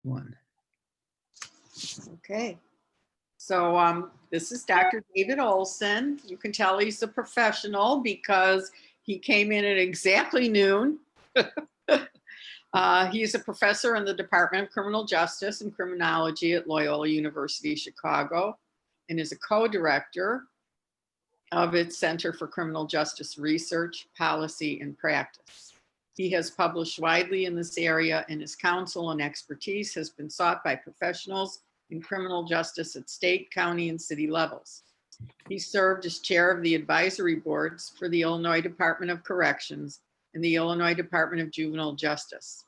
one. Okay. So this is Dr. David Olson. You can tell he's a professional because he came in at exactly noon. He is a professor in the Department of Criminal Justice and Criminology at Loyola University Chicago and is a co-director of its Center for Criminal Justice Research, Policy, and Practice. He has published widely in this area, and his counsel and expertise has been sought by professionals in criminal justice at state, county, and city levels. He served as chair of the advisory boards for the Illinois Department of Corrections and the Illinois Department of Juvenile Justice.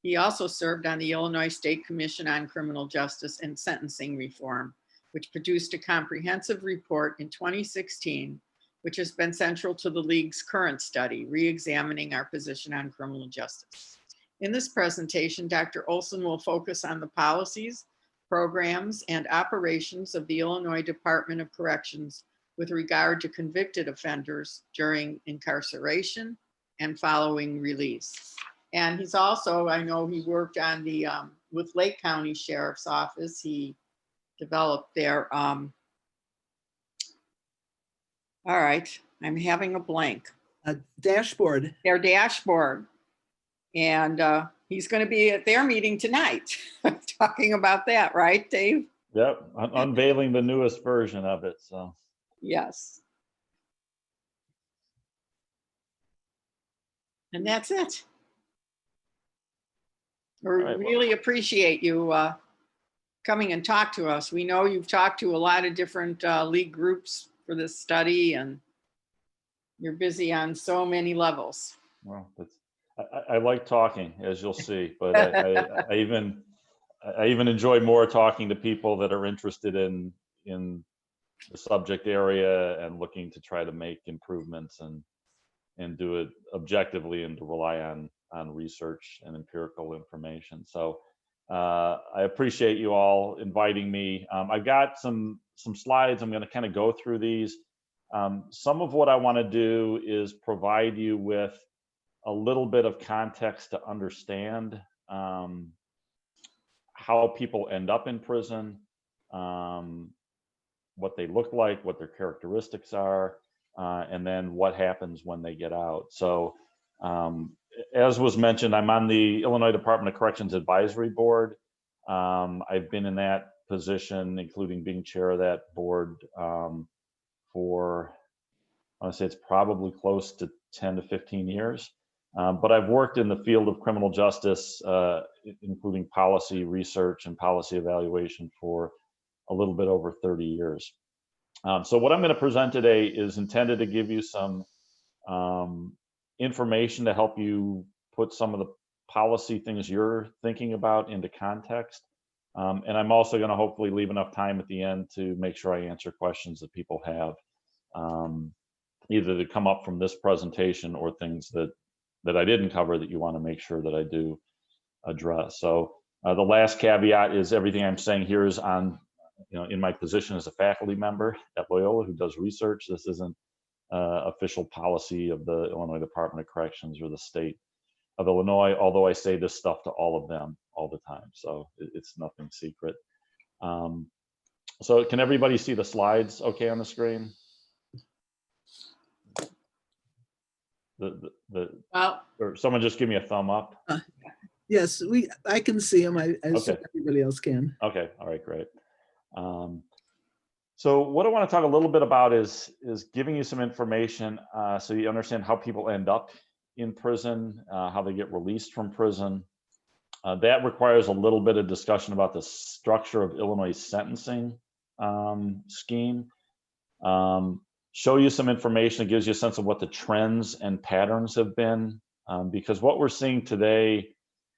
He also served on the Illinois State Commission on Criminal Justice and Sentencing Reform, which produced a comprehensive report in 2016, which has been central to the League's current study, re-examining our position on criminal justice. In this presentation, Dr. Olson will focus on the policies, programs, and operations of the Illinois Department of Corrections with regard to convicted offenders during incarceration and following release. And he's also, I know he worked on the, with Lake County Sheriff's Office, he developed their, all right, I'm having a blank. Dashboard. Their dashboard. And he's going to be at their meeting tonight talking about that, right, Dave? Yep, unveiling the newest version of it, so. Yes. And that's it. We right, really appreciate you coming and talk to us. We know you've talked to a lot of different league groups for this study, and you're busy on so many levels. Well, I like talking, as you'll see, but I even enjoy more talking to people that are interested in the subject area and looking to try to make improvements and do it objectively and to rely on research and empirical information. So I appreciate you all inviting me. I've got some slides. I'm going to kind of go through these. Some of what I want to do is provide you with a little bit of context to understand how people end up in prison, what they look like, what their characteristics are, and then what happens when they get out. So as was mentioned, I'm on the Illinois Department of Corrections Advisory Board. I've been in that position, including being chair of that board for, I want to say it's probably close to 10 to 15 years. But I've worked in the field of criminal justice, including policy research and policy evaluation for a little bit over 30 years. So what I'm going to present today is intended to give you some information to help you put some of the policy things you're thinking about into context. And I'm also going to hopefully leave enough time at the end to make sure I answer questions that people have, either to come up from this presentation or things that I didn't cover that you want to make sure that I do address. So the last caveat is everything I'm saying here is on, in my position as a faculty member at Loyola who does research. This isn't official policy of the Illinois Department of Corrections or the state of Illinois, although I say this stuff to all of them all the time. So it's nothing secret. So can everybody see the slides okay on the screen? Or someone just give me a thumb up. Yes, I can see them. I assume everybody else can. Okay, all right, great. So what I want to talk a little bit about is giving you some information so you understand how people end up in prison, how they get released from prison. That requires a little bit of discussion about the structure of Illinois' sentencing scheme. Show you some information that gives you a sense of what the trends and patterns have been, because what we're seeing today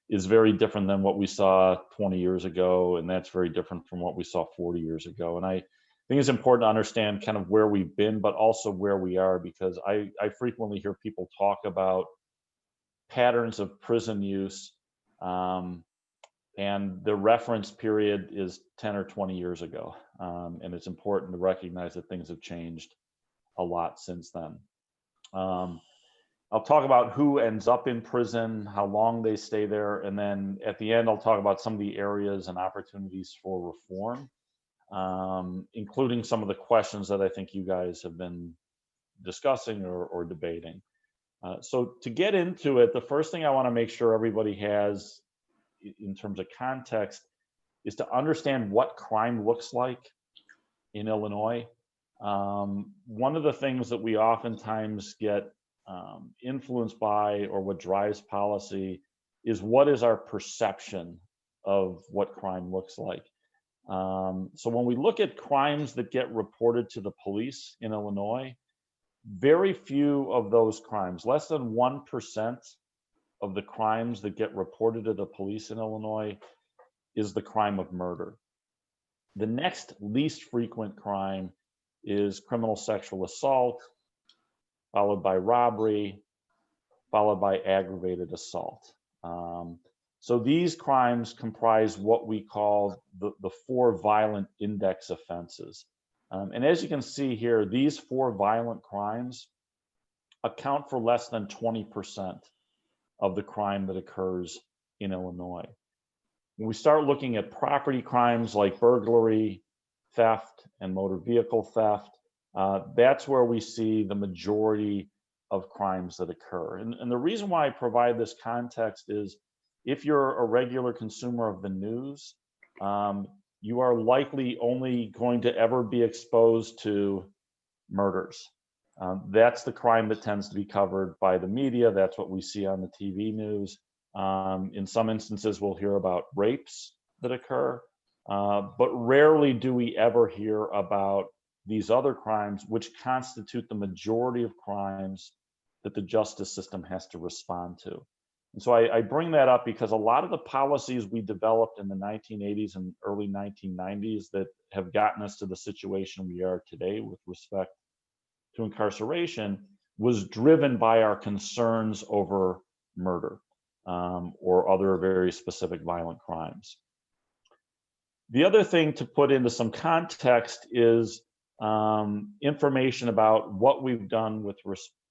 is very different than what we saw 20 years ago, and that's very different from what we saw 40 years ago. And I think it's important to understand kind of where we've been, but also where we are, because I frequently hear people talk about patterns of prison use, and the reference period is 10 or 20 years ago. And it's important to recognize that things have changed a lot since then. I'll talk about who ends up in prison, how long they stay there, and then at the end, I'll talk about some of the areas and opportunities for reform, including some of the questions that I think you guys have been discussing or debating. So to get into it, the first thing I want to make sure everybody has in terms of context is to understand what crime looks like in Illinois. One of the things that we oftentimes get influenced by, or what drives policy, is what is our perception of what crime looks like. So when we look at crimes that get reported to the police in Illinois, very few of those crimes, less than 1% of the crimes that get reported to the police in Illinois is the crime of murder. The next least frequent crime is criminal sexual assault, followed by robbery, followed by aggravated assault. So these crimes comprise what we call the 4 violent index offenses. And as you can see here, these 4 violent crimes account for less than 20% of the crime that occurs in Illinois. When we start looking at property crimes like burglary, theft, and motor vehicle theft, that's where we see the majority of crimes that occur. And the reason why I provide this context is if you're a regular consumer of the news, you are likely only going to ever be exposed to murders. That's the crime that tends to be covered by the media. That's what we see on the TV news. In some instances, we'll hear about rapes that occur, but rarely do we ever hear about these other crimes, which constitute the majority of crimes that the justice system has to respond to. And so I bring that up because a lot of the policies we developed in the 1980s and early 1990s that have gotten us to the situation we are today with respect to incarceration was driven by our concerns over murder or other very specific violent crimes. The other thing to put into some context is information about what we've done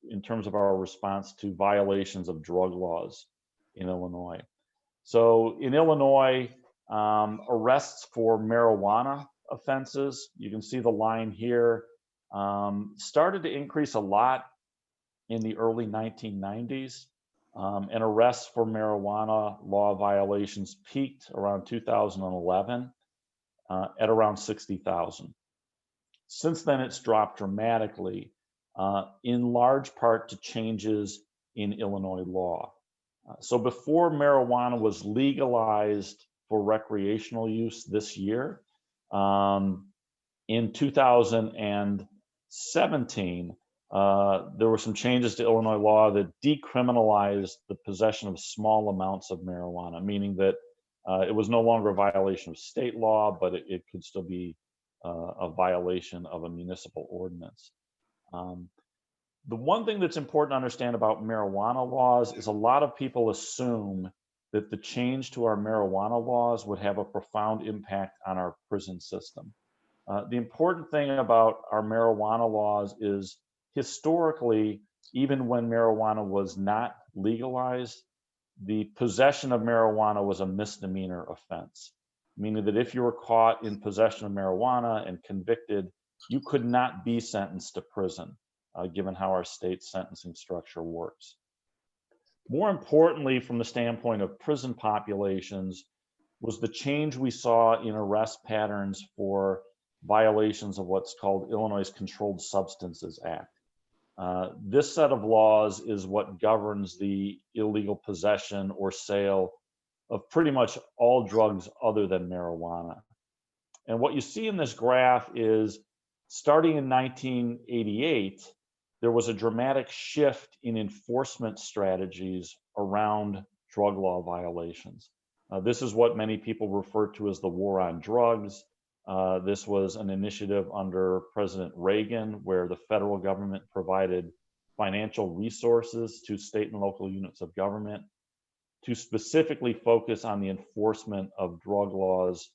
in terms of our response to violations of drug laws in Illinois. So in Illinois, arrests for marijuana offenses, you can see the line here, started to increase a lot in the early 1990s. And arrests for marijuana law violations peaked around 2011 at around 60,000. Since then, it's dropped dramatically, in large part to changes in Illinois law. So before marijuana was legalized for recreational use this year, in 2017, there were some changes to Illinois law that decriminalized the possession of small amounts of marijuana, meaning that it was no longer a violation of state law, but it could still be a violation of a municipal ordinance. The one thing that's important to understand about marijuana laws is a lot of people assume that the change to our marijuana laws would have a profound impact on our prison system. The important thing about our marijuana laws is historically, even when marijuana was not legalized, the possession of marijuana was a misdemeanor offense, meaning that if you were caught in possession of marijuana and convicted, you could not be sentenced to prison, given how our state sentencing structure works. More importantly, from the standpoint of prison populations, was the change we saw in arrest patterns for violations of what's called Illinois' Controlled Substances Act. This set of laws is what governs the illegal possession or sale of pretty much all drugs other than marijuana. And what you see in this graph is, starting in 1988, there was a dramatic shift in enforcement strategies around drug law violations. This is what many people refer to as the war on drugs. This was an initiative under President Reagan, where the federal government provided financial resources to state and local units of government to specifically focus on the enforcement of drug laws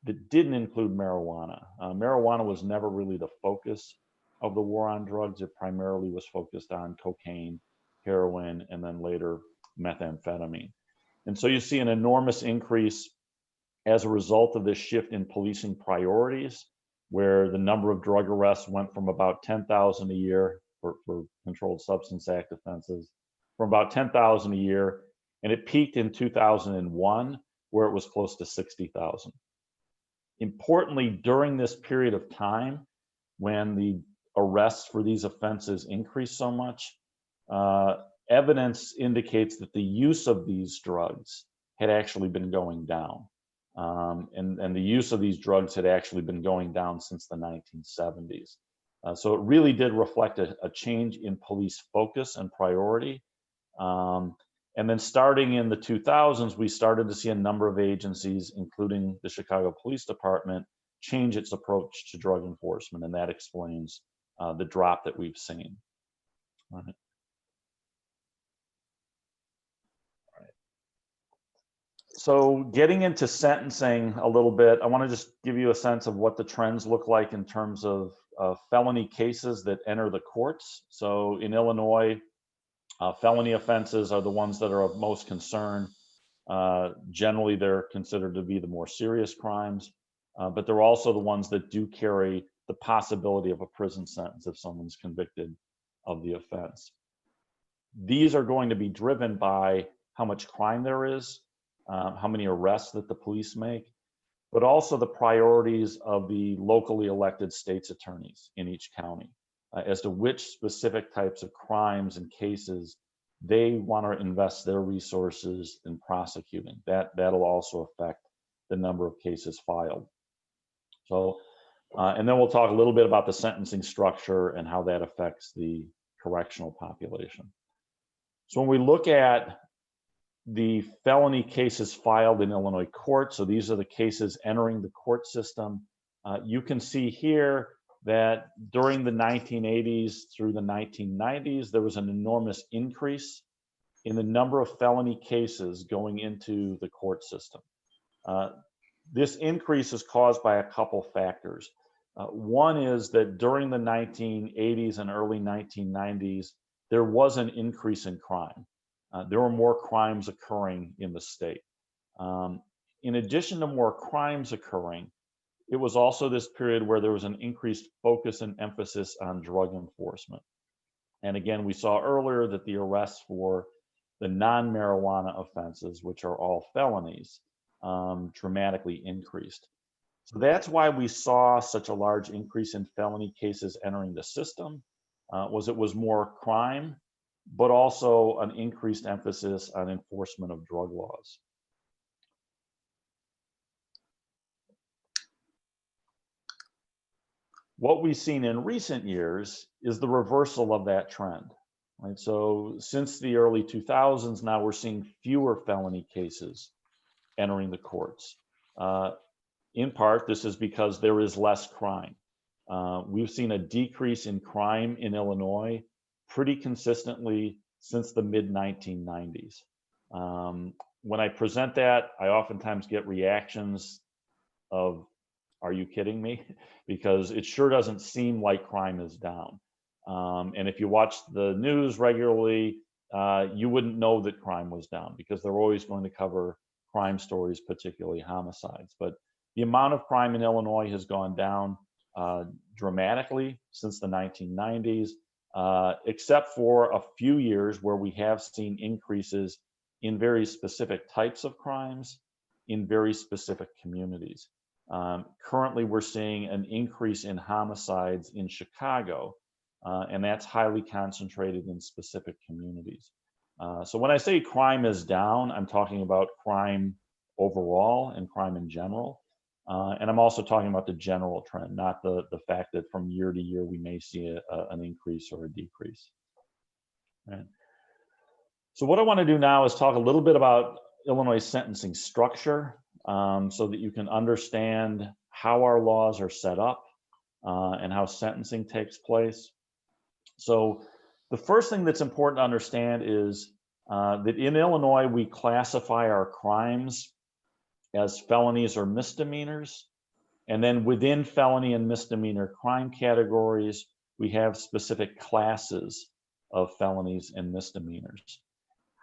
that didn't include marijuana. Marijuana was never really the focus of the war on drugs. It primarily was focused on cocaine heroin, and then later methamphetamine. And so you see an enormous increase as a result of this shift in policing priorities, where the number of drug arrests went from about 10,000 a year for Controlled Substance Act offenses, from about 10,000 a year, and it peaked in 2001, where it was close to 60,000. Importantly, during this period of time, when the arrests for these offenses increased so much, evidence indicates that the use of these drugs had actually been going down. And the use of these drugs had actually been going down since the 1970s. So it really did reflect a change in police focus and priority. And then starting in the 2000s, we started to see a number of agencies, including the Chicago Police Department, change its approach to drug enforcement, and that explains the drop that we've seen. All right. So getting into sentencing a little bit, I want to just give you a sense of what the trends look like in terms of felony cases that enter the courts. So in Illinois, felony offenses are the ones that are of most concern. Generally, they're considered to be the more serious crimes, but they're also the ones that do carry the possibility of a prison sentence if someone's convicted of the offense. These are going to be driven by how much crime there is, how many arrests that the police make, but also the priorities of the locally elected state's attorneys in each county as to which specific types of crimes and cases they want to invest their resources in prosecuting. That'll also affect the number of cases filed. So, and then we'll talk a little bit about the sentencing structure and how that affects the correctional population. So when we look at the felony cases filed in Illinois courts, so these are the cases entering the court system, you can see here that during the 1980s through the 1990s, there was an enormous increase in the number of felony cases going into the court system. This increase is caused by a couple factors. One is that during the 1980s and early 1990s, there was an increase in crime. There were more crimes occurring in the state. In addition to more crimes occurring, it was also this period where there was an increased focus and emphasis on drug enforcement. And again, we saw earlier that the arrests for the non-marijuana offenses, which are all felonies, dramatically increased. So that's why we saw such a large increase in felony cases entering the system, it was more crime, but also an increased emphasis on enforcement of drug laws. What we've seen in recent years is the reversal of that trend. Right? So since the early 2000s, now we're seeing fewer felony cases entering the courts. In part, this is because there is less crime. We've seen a decrease in crime in Illinois pretty consistently since the mid-1990s. When I present that, I oftentimes get reactions of, "Are you kidding me?" Because it sure doesn't seem like crime is down. And if you watch the news regularly, you wouldn't know that crime was down because they're always going to cover crime stories, particularly homicides. But the amount of crime in Illinois has gone down dramatically since the 1990s, except for a few years where we have seen increases in very specific types of crimes in very specific communities. Currently, we're seeing an increase in homicides in Chicago, and that's highly concentrated in specific communities. So when I say crime is down, I'm talking about crime overall and crime in general. And I'm also talking about the general trend, not the fact that from year to year we may see an increase or a decrease. Right. So what I want to do now is talk a little bit about Illinois sentencing structure, so that you can understand how our laws are set up and how sentencing takes place. So the first thing that's important to understand is that in Illinois, we classify our crimes as felonies or misdemeanors. And then within felony and misdemeanor crime categories, we have specific classes of felonies and misdemeanors.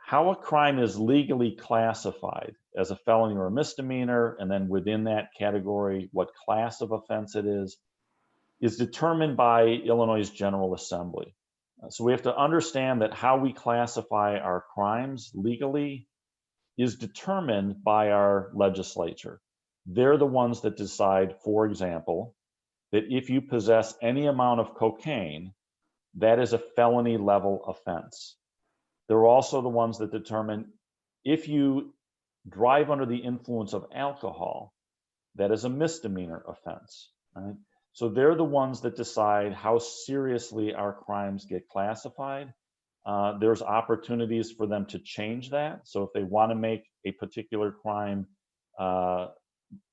How a crime is legally classified as a felony or a misdemeanor, and then within that category, what class of offense it is determined by Illinois' General Assembly. So we have to understand that how we classify our crimes legally is determined by our legislature. They're the ones that decide, for example, that if you possess any amount of cocaine, that is a felony level offense. They're also the ones that determine if you drive under the influence of alcohol, that is a misdemeanor offense. Right? So they're the ones that decide how seriously our crimes get classified. There's opportunities for them to change that. So if they want to make a particular crime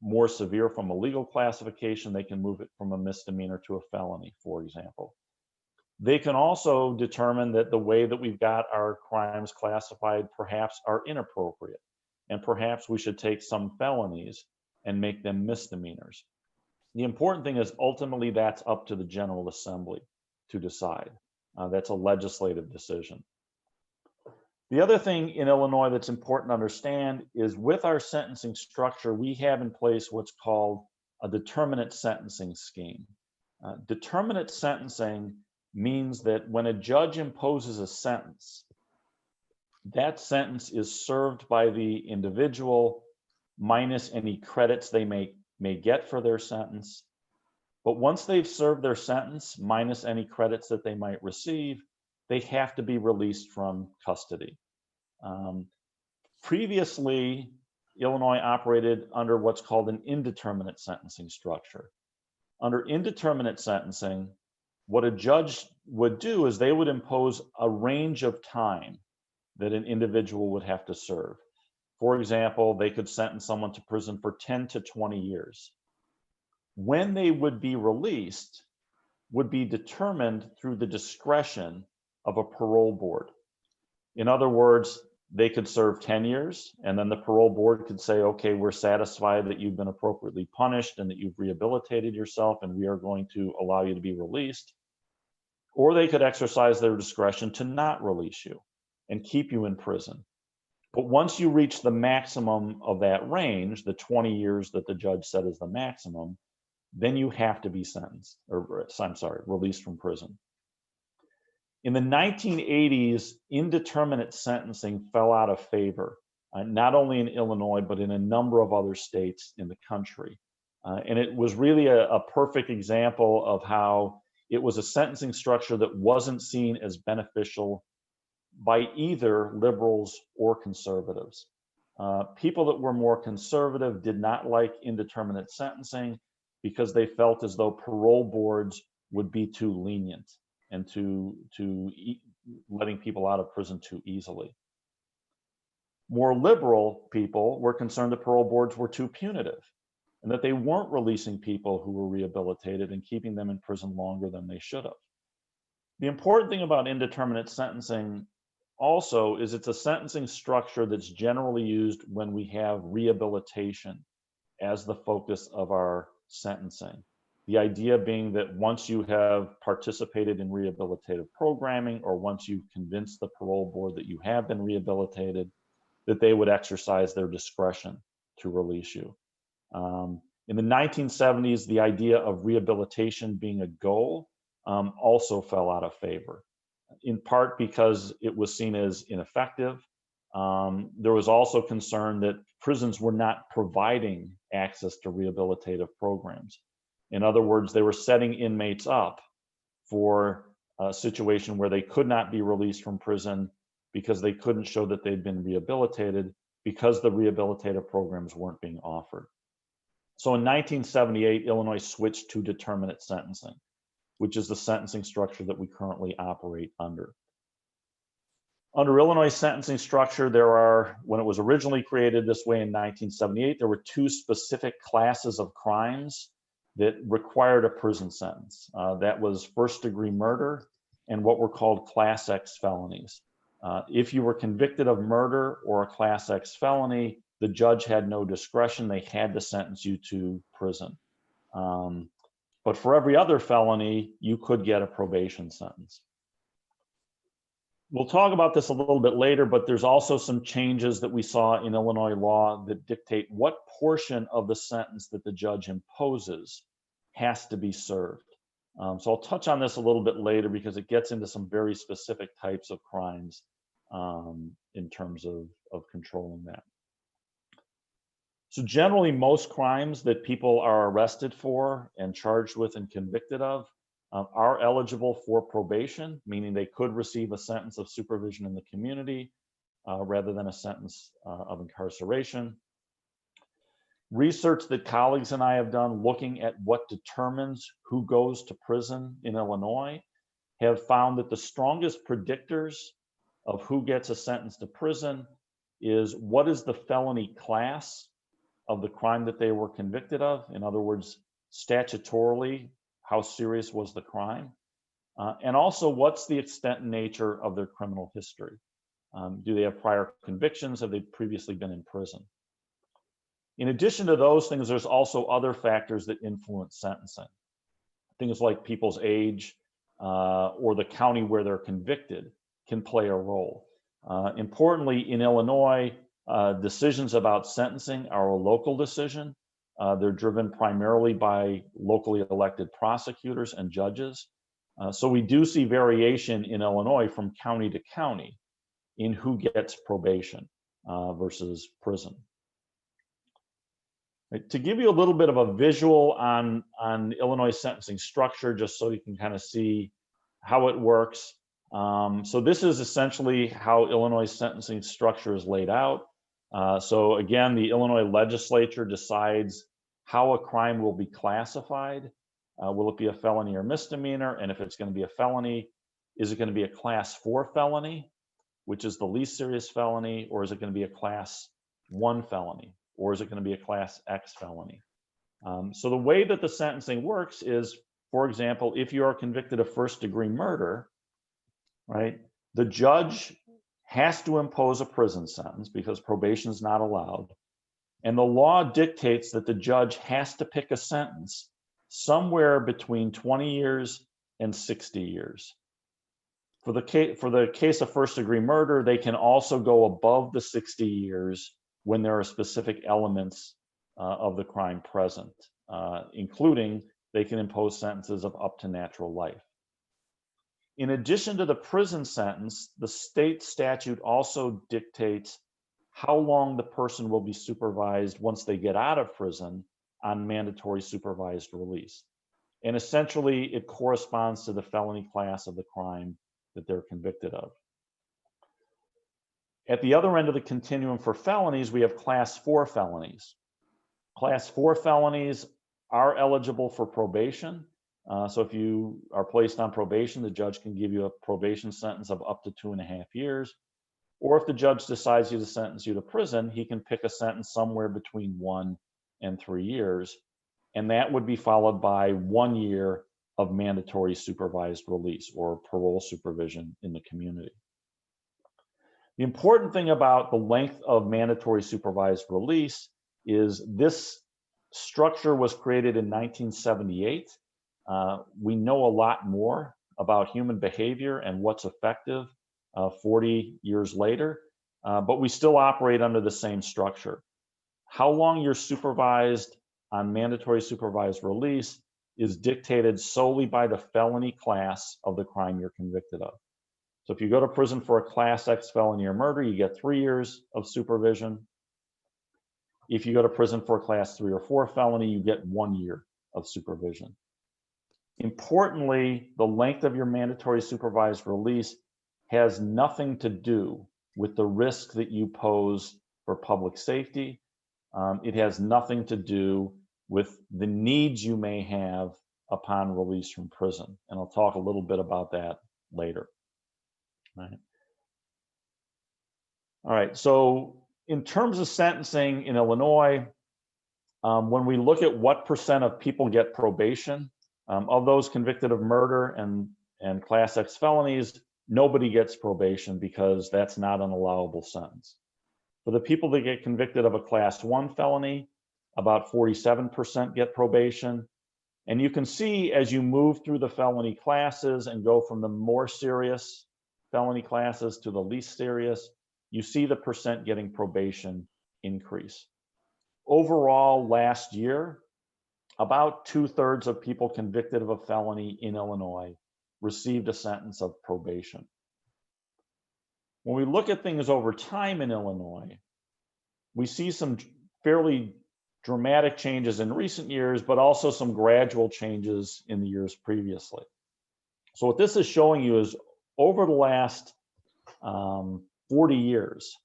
more severe from a legal classification, they can move it from a misdemeanor to a felony, for example. They can also determine that the way that we've got our crimes classified perhaps are inappropriate, and perhaps we should take some felonies and make them misdemeanors. The important thing is ultimately that's up to the General Assembly to decide. That's a legislative decision. The other thing in Illinois that's important to understand is with our sentencing structure, we have in place what's called a determinate sentencing scheme. Determinate sentencing means that when a judge imposes a sentence, that sentence is served by the individual minus any credits they may get for their sentence. But once they've served their sentence, minus any credits that they might receive, they have to be released from custody. Previously, Illinois operated under what's called an indeterminate sentencing structure. Under indeterminate sentencing, what a judge would do is they would impose a range of time that an individual would have to serve. For example, they could sentence someone to prison for 10 to 20 years. When they would be released would be determined through the discretion of a parole board. In other words, they could serve 10 years, and then the parole board could say, okay, we're satisfied that you've been appropriately punished and that you've rehabilitated yourself, and we are going to allow you to be released. Or they could exercise their discretion to not release you and keep you in prison. But once you reach the maximum of that range, the 20 years that the judge said is the maximum, then you have to be released from prison. In the 1980s, indeterminate sentencing fell out of favor, not only in Illinois, but in a number of other states in the country. And it was really a perfect example of how it was a sentencing structure that wasn't seen as beneficial by either liberals or conservatives. People that were more conservative did not like indeterminate sentencing because they felt as though parole boards would be too lenient and letting people out of prison too easily. More liberal people were concerned that parole boards were too punitive and that they weren't releasing people who were rehabilitated and keeping them in prison longer than they should have. The important thing about indeterminate sentencing also is it's a sentencing structure that's generally used when we have rehabilitation as the focus of our sentencing. The idea being that once you have participated in rehabilitative programming, or once you've convinced the parole board that you have been rehabilitated, that they would exercise their discretion to release you. In the 1970s, the idea of rehabilitation being a goal also fell out of favor, in part because it was seen as ineffective. There was also concern that prisons were not providing access to rehabilitative programs. In other words, they were setting inmates up for a situation where they could not be released from prison because they couldn't show that they'd been rehabilitated because the rehabilitative programs weren't being offered. So in 1978, Illinois switched to determinate sentencing, which is the sentencing structure that we currently operate under. Under Illinois sentencing structure, when it was originally created this way in 1978, there were two specific classes of crimes that required a prison sentence. That was first-degree murder and what were called Class X felonies. If you were convicted of murder or a Class X felony, the judge had no discretion. They had to sentence you to prison. But for every other felony, you could get a probation sentence. We'll talk about this a little bit later, but there's also some changes that we saw in Illinois law that dictate what portion of the sentence that the judge imposes has to be served. So I'll touch on this a little bit later because it gets into some very specific types of crimes in terms of controlling that. So generally, most crimes that people are arrested for and charged with and convicted of are eligible for probation, meaning they could receive a sentence of supervision in the community rather than a sentence of incarceration. Research that colleagues and I have done looking at what determines who goes to prison in Illinois have found that the strongest predictors of who gets a sentence to prison is what is the felony class of the crime that they were convicted of. In other words, statutorily, how serious was the crime? And also, what's the extent and nature of their criminal history? Do they have prior convictions? Have they previously been in prison? In addition to those things, there's also other factors that influence sentencing. Things like people's age or the county where they're convicted can play a role. Importantly, in Illinois, decisions about sentencing are a local decision. They're driven primarily by locally elected prosecutors and judges. So we do see variation in Illinois from county to county in who gets probation versus prison. Right, to give you a little bit of a visual on Illinois sentencing structure, just so you can kind of see how it works. So this is essentially how Illinois sentencing structure is laid out. So again, the Illinois legislature decides how a crime will be classified. Will it be a felony or misdemeanor? And if it's going to be a felony, is it going to be a class 4 felony, which is the least serious felony, or is it going to be a class 1 felony, or is it going to be a class X felony? So the way that the sentencing works is, for example, if you are convicted of first-degree murder, right, the judge has to impose a prison sentence because probation is not allowed. And the law dictates that the judge has to pick a sentence somewhere between 20 years and 60 years. For the case of first-degree murder, they can also go above the 60 years when there are specific elements of the crime present, including they can impose sentences of up to natural life. In addition to the prison sentence, the state statute also dictates how long the person will be supervised once they get out of prison on mandatory supervised release. And essentially, it corresponds to the felony class of the crime that they're convicted of. At the other end of the continuum for felonies, we have class 4 felonies. Class 4 felonies are eligible for probation. So if you are placed on probation, the judge can give you a probation sentence of up to 2.5 years. Or if the judge decides to sentence you to prison, he can pick a sentence somewhere between 1 and 3 years. And that would be followed by 1 year of mandatory supervised release or parole supervision in the community. The important thing about the length of mandatory supervised release is this structure was created in 1978. We know a lot more about human behavior and what's effective 40 years later, but we still operate under the same structure. How long you're supervised on mandatory supervised release is dictated solely by the felony class of the crime you're convicted of. So if you go to prison for a class X felony or murder, you get 3 years of supervision. If you go to prison for a class 3 or 4 felony, you get 1 year of supervision. Importantly, the length of your mandatory supervised release has nothing to do with the risk that you pose for public safety. It has nothing to do with the needs you may have upon release from prison. And I'll talk a little bit about that later. All right, so in terms of sentencing in Illinois, when we look at what percent of people get probation, of those convicted of murder and class X felonies, nobody gets probation because that's not an allowable sentence. For the people that get convicted of a class 1 felony, about 47% get probation. And you can see as you move through the felony classes and go from the more serious felony classes to the least serious, you see the percent getting probation increase. Overall, last year, about 2/3 of people convicted of a felony in Illinois received a sentence of probation. When we look at things over time in Illinois, we see some fairly dramatic changes in recent years, but also some gradual changes in the years previously. So what this is showing you is over the last 40 years,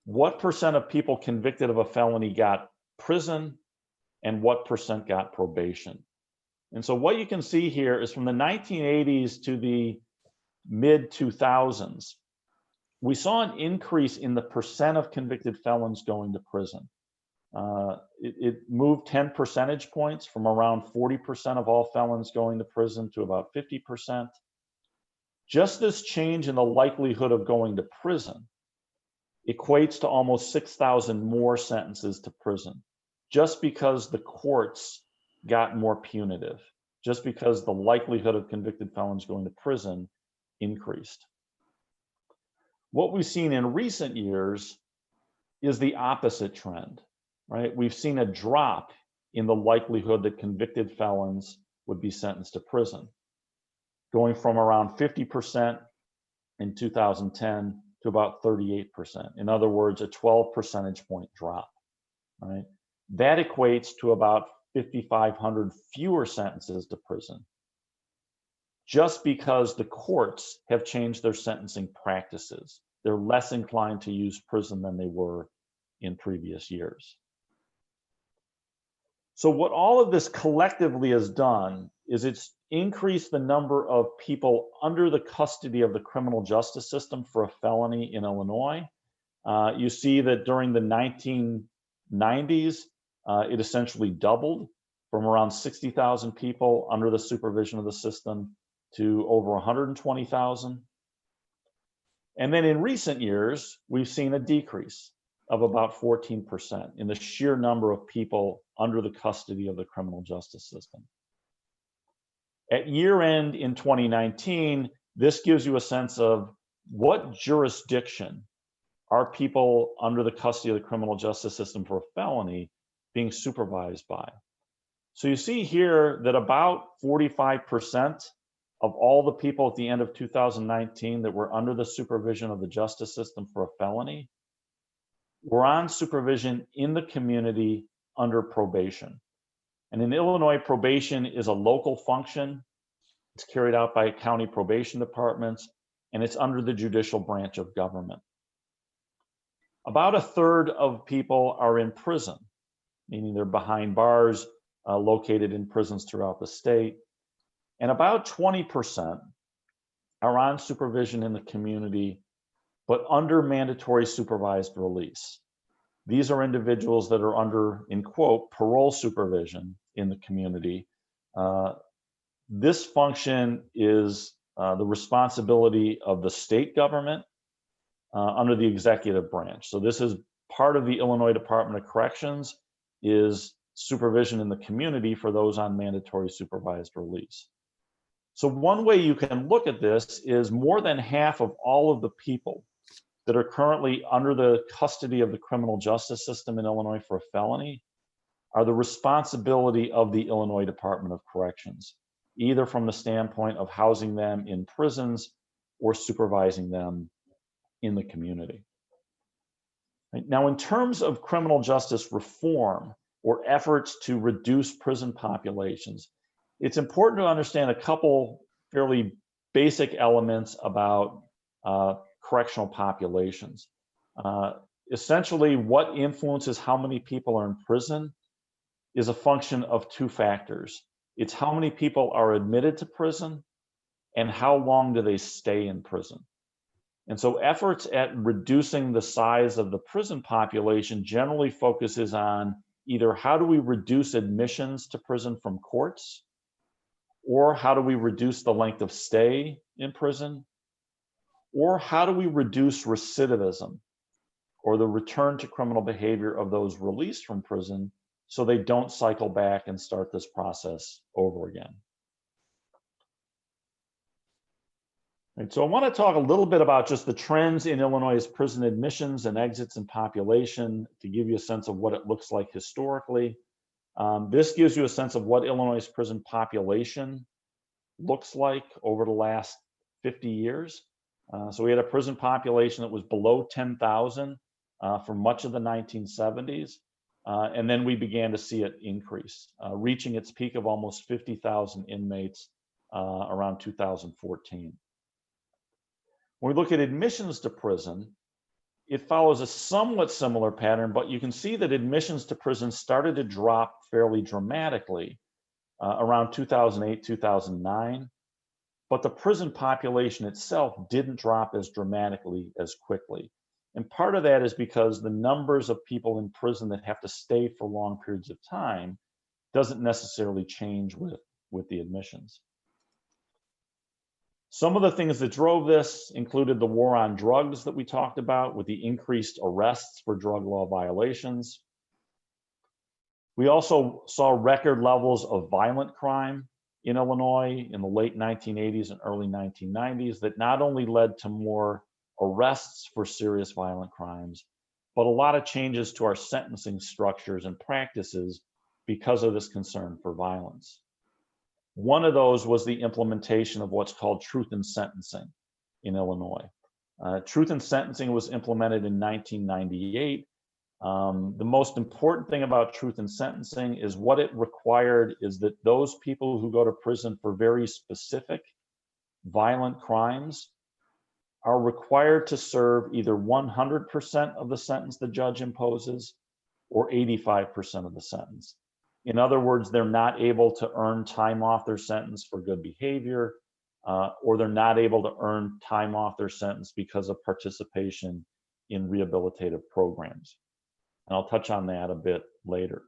what percent of people convicted of a felony got prison and what percent got probation. And so what you can see here is from the 1980s to the mid 2000s, we saw an increase in the percent of convicted felons going to prison. It moved 10 percentage points from around 40% of all felons going to prison to about 50%. Just this change in the likelihood of going to prison equates to almost 6,000 more sentences to prison, just because the courts got more punitive, just because the likelihood of convicted felons going to prison increased. What we've seen in recent years is the opposite trend, right? We've seen a drop in the likelihood that convicted felons would be sentenced to prison, going from around 50% in 2010 to about 38%. In other words, a 12 percentage point drop, right? That equates to about 5,500 fewer sentences to prison, just because the courts have changed their sentencing practices. They're less inclined to use prison than they were in previous years. So what all of this collectively has done is it's increased the number of people under the custody of the criminal justice system for a felony in Illinois. You see that during the 1990s, it essentially doubled from around 60,000 people under the supervision of the system to over 120,000. And then in recent years, we've seen a decrease of about 14% in the sheer number of people under the custody of the criminal justice system. At year end in 2019, this gives you a sense of what jurisdiction are people under the custody of the criminal justice system for a felony being supervised by. So you see here that about 45% of all the people at the end of 2019 that were under the supervision of the justice system for a felony were on supervision in the community under probation. And in Illinois, probation is a local function. It's carried out by county probation departments, and it's under the judicial branch of government. About 1/3 of people are in prison, meaning they're behind bars, located in prisons throughout the state. And about 20% are on supervision in the community, but under mandatory supervised release. These are individuals that are under, in quote, parole supervision in the community. This function is the responsibility of the state government under the executive branch. So this is part of the Illinois Department of Corrections, is supervision in the community for those on mandatory supervised release. So one way you can look at this is more than half of all of the people that are currently under the custody of the criminal justice system in Illinois for a felony are the responsibility of the Illinois Department of Corrections, either from the standpoint of housing them in prisons or supervising them in the community. Now, in terms of criminal justice reform or efforts to reduce prison populations, it's important to understand a couple fairly basic elements about correctional populations. Essentially, what influences how many people are in prison is a function of two factors. It's how many people are admitted to prison and how long do they stay in prison. And so efforts at reducing the size of the prison population generally focuses on either how do we reduce admissions to prison from courts, or how do we reduce the length of stay in prison, or how do we reduce recidivism or the return to criminal behavior of those released from prison so they don't cycle back and start this process over again. And so I want to talk a little bit about just the trends in Illinois' prison admissions and exits and population to give you a sense of what it looks like historically. This gives you a sense of what Illinois' prison population looks like over the last 50 years. So we had a prison population that was below 10,000 for much of the 1970s. And then we began to see it increase, reaching its peak of almost 50,000 inmates around 2014. When we look at admissions to prison, it follows a somewhat similar pattern, but you can see that admissions to prison started to drop fairly dramatically around 2008, 2009. But the prison population itself didn't drop as dramatically as quickly. And part of that is because the numbers of people in prison that have to stay for long periods of time doesn't necessarily change with the admissions. Some of the things that drove this included the war on drugs that we talked about, with the increased arrests for drug law violations. We also saw record levels of violent crime in Illinois in the late 1980s and early 1990s that not only led to more arrests for serious violent crimes, but a lot of changes to our sentencing structures and practices because of this concern for violence. One of those was the implementation of what's called truth in sentencing in Illinois. Truth in sentencing was implemented in 1998. The most important thing about truth in sentencing is what it required is that those people who go to prison for very specific violent crimes are required to serve either 100% of the sentence the judge imposes or 85% of the sentence. In other words, they're not able to earn time off their sentence for good behavior, or they're not able to earn time off their sentence because of participation in rehabilitative programs. And I'll touch on that a bit later.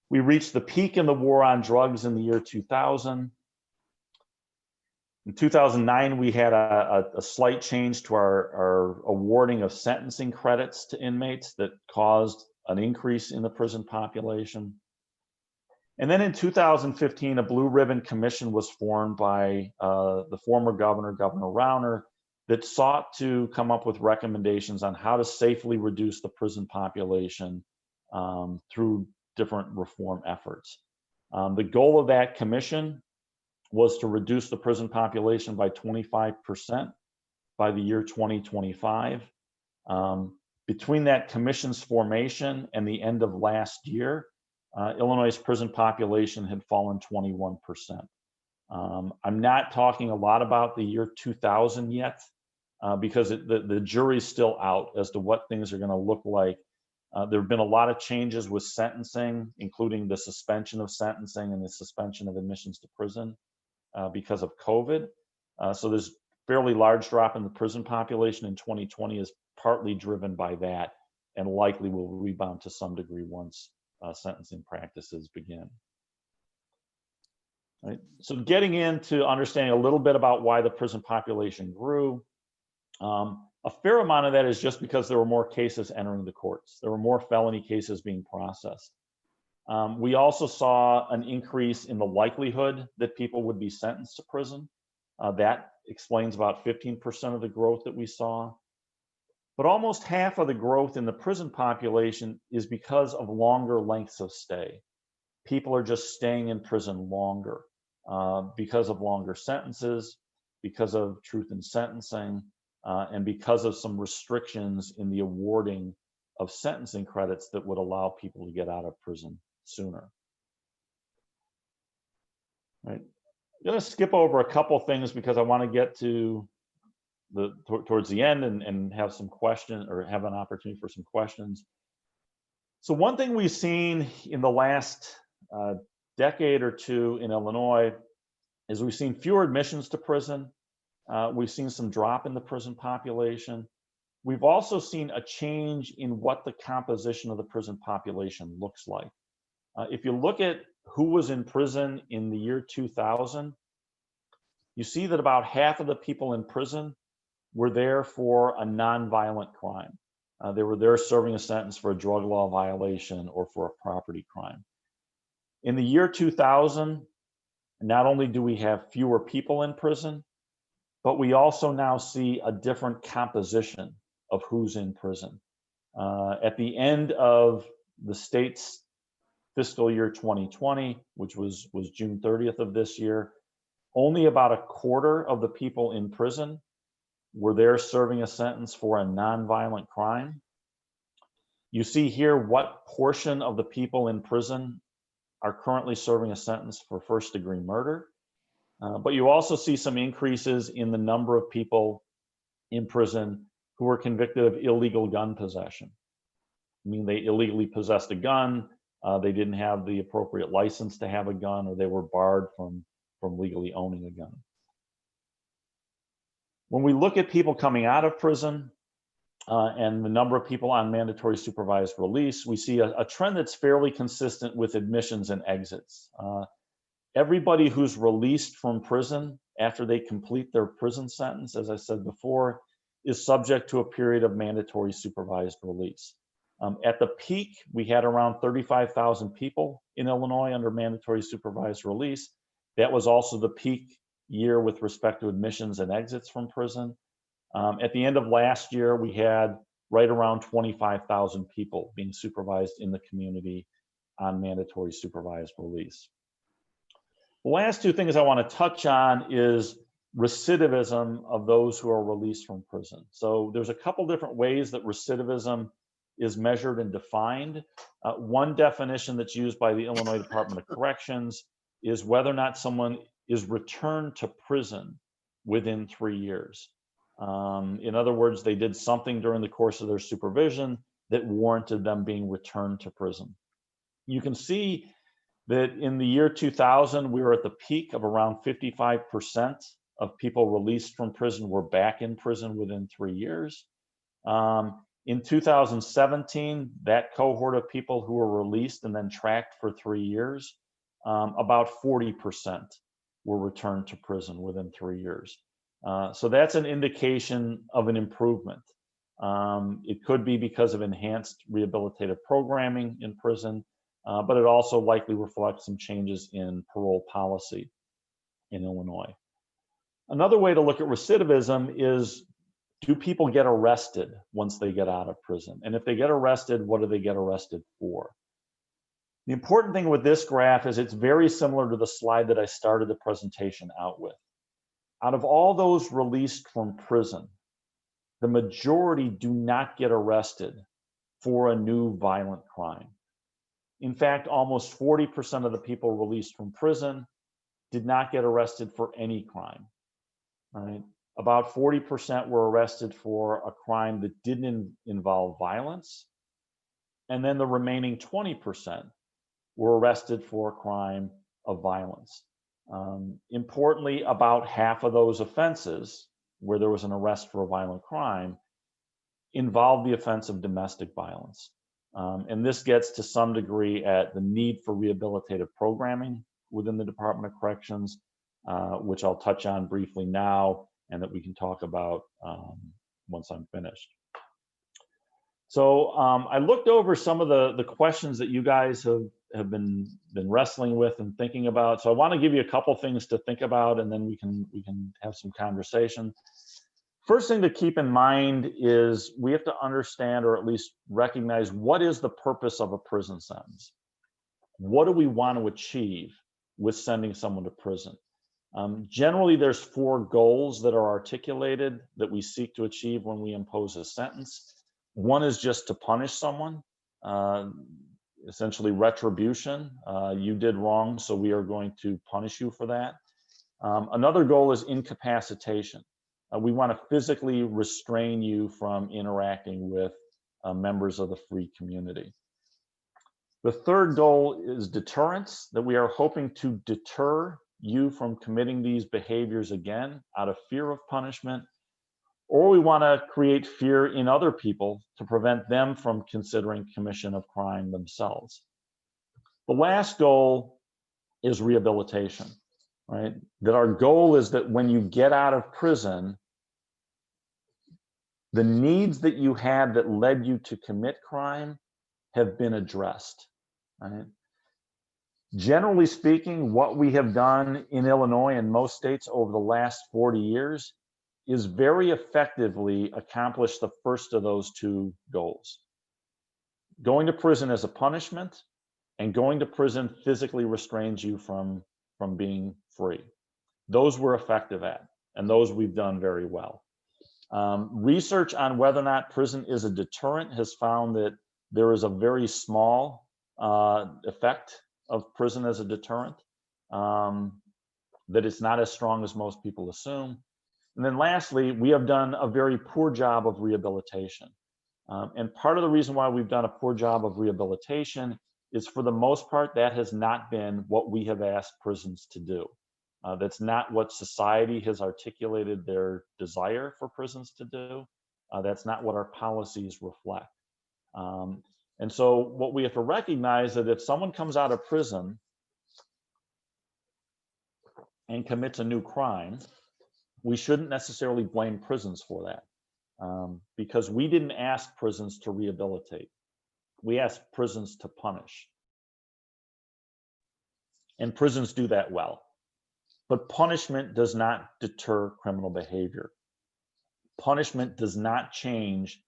We reached the peak in the war on drugs in the year 2000. In 2009, we had a slight change to our awarding of sentencing credits to inmates that caused an increase in the prison population. And then in 2015, a Blue Ribbon Commission was formed by the former governor, Governor Rauner, that sought to come up with recommendations on how to safely reduce the prison population through different reform efforts. The goal of that commission was to reduce the prison population by 25% by the year 2025. Between that commission's formation and the end of last year, Illinois' prison population had fallen 21%. I'm not talking a lot about the year 2000 yet, because the jury's still out as to what things are going to look like. There have been a lot of changes with sentencing, including the suspension of sentencing and the suspension of admissions to prison because of COVID. So there's a fairly large drop in the prison population in 2020 is partly driven by that, and likely will rebound to some degree once sentencing practices begin. Right. So getting into understanding a little bit about why the prison population grew, a fair amount of that is just because there were more cases entering the courts. There were more felony cases being processed. We also saw an increase in the likelihood that people would be sentenced to prison. That explains about 15% of the growth that we saw. But almost half of the growth in the prison population is because of longer lengths of stay. People are just staying in prison longer because of longer sentences, because of truth in sentencing, and because of some restrictions in the awarding of sentencing credits that would allow people to get out of prison sooner. Right. I'm going to skip over a couple things because I want to get to towards the end and have some questions, or have an opportunity for some questions. So one thing we've seen in the last decade or two in Illinois is we've seen fewer admissions to prison. We've seen some drop in the prison population. We've also seen a change in what the composition of the prison population looks like. If you look at who was in prison in the year 2000, you see that about half of the people in prison were there for a nonviolent crime. They were there serving a sentence for a drug law violation or for a property crime. In the year 2000, not only do we have fewer people in prison, but we also now see a different composition of who's in prison. At the end of the state's fiscal year 2020, which was June 30th of this year, only about a quarter of the people in prison were there serving a sentence for a nonviolent crime. You see here what portion of the people in prison are currently serving a sentence for first-degree murder. But you also see some increases in the number of people in prison who were convicted of illegal gun possession. I mean, they illegally possessed a gun, they didn't have the appropriate license to have a gun, or they were barred from legally owning a gun. When we look at people coming out of prison and the number of people on mandatory supervised release, we see a trend that's fairly consistent with admissions and exits. Everybody who's released from prison after they complete their prison sentence, as I said before, is subject to a period of mandatory supervised release. At the peak, we had around 35,000 people in Illinois under mandatory supervised release. That was also the peak year with respect to admissions and exits from prison. At the end of last year, we had right around 25,000 people being supervised in the community on mandatory supervised release. The last two things I want to touch on is recidivism of those who are released from prison. So there's a couple different ways that recidivism is measured and defined. One definition that's used by the Illinois Department of Corrections is whether or not someone is returned to prison within 3 years. In other words, they did something during the course of their supervision that warranted them being returned to prison. You can see that in the year 2000, we were at the peak of around 55% of people released from prison were back in prison within 3 years. In 2017, that cohort of people who were released and then tracked for 3 years, about 40% were returned to prison within 3 years. So that's an indication of an improvement. It could be because of enhanced rehabilitative programming in prison, but it also likely reflects some changes in parole policy in Illinois. Another way to look at recidivism is, do people get arrested once they get out of prison? And if they get arrested, what do they get arrested for? The important thing with this graph is it's very similar to the slide that I started the presentation out with. Out of all those released from prison, the majority do not get arrested for a new violent crime. In fact, almost 40% of the people released from prison did not get arrested for any crime, right? About 40% were arrested for a crime that didn't involve violence. And then the remaining 20% were arrested for a crime of violence. Importantly, about half of those offenses where there was an arrest for a violent crime involved the offense of domestic violence. And this gets to some degree at the need for rehabilitative programming within the Department of Corrections, which I'll touch on briefly now and that we can talk about once I'm finished. So I looked over some of the questions that you guys have been wrestling with and thinking about. So I want to give you a couple things to think about, and then we can have some conversation. First thing to keep in mind is we have to understand, or at least recognize, what is the purpose of a prison sentence? What do we want to achieve with sending someone to prison? Generally, there's 4 goals that are articulated that we seek to achieve when we impose a sentence. One is just to punish someone, essentially retribution. You did wrong, so we are going to punish you for that. Another goal is incapacitation. We want to physically restrain you from interacting with members of the free community. The third goal is deterrence, that we are hoping to deter you from committing these behaviors again out of fear of punishment, or we want to create fear in other people to prevent them from considering commission of crime themselves. The last goal is rehabilitation, right? That our goal is that when you get out of prison, the needs that you had that led you to commit crime have been addressed, right? Generally speaking, what we have done in Illinois and most states over the last 40 years is very effectively accomplish the first of those two goals. Going to prison as a punishment, and going to prison physically restrains you from being free. Those we're effective at, and those we've done very well. Research on whether or not prison is a deterrent has found that there is a very small effect of prison as a deterrent, that it's not as strong as most people assume. And then lastly, we have done a very poor job of rehabilitation. And part of the reason why we've done a poor job of rehabilitation is, for the most part, that has not been what we have asked prisons to do. That's not what society has articulated their desire for prisons to do. That's not what our policies reflect. And so what we have to recognize is that if someone comes out of prison and commits a new crime, we shouldn't necessarily blame prisons for that, because we didn't ask prisons to rehabilitate. We asked prisons to punish. And prisons do that well. But punishment does not deter criminal behavior. Punishment does not change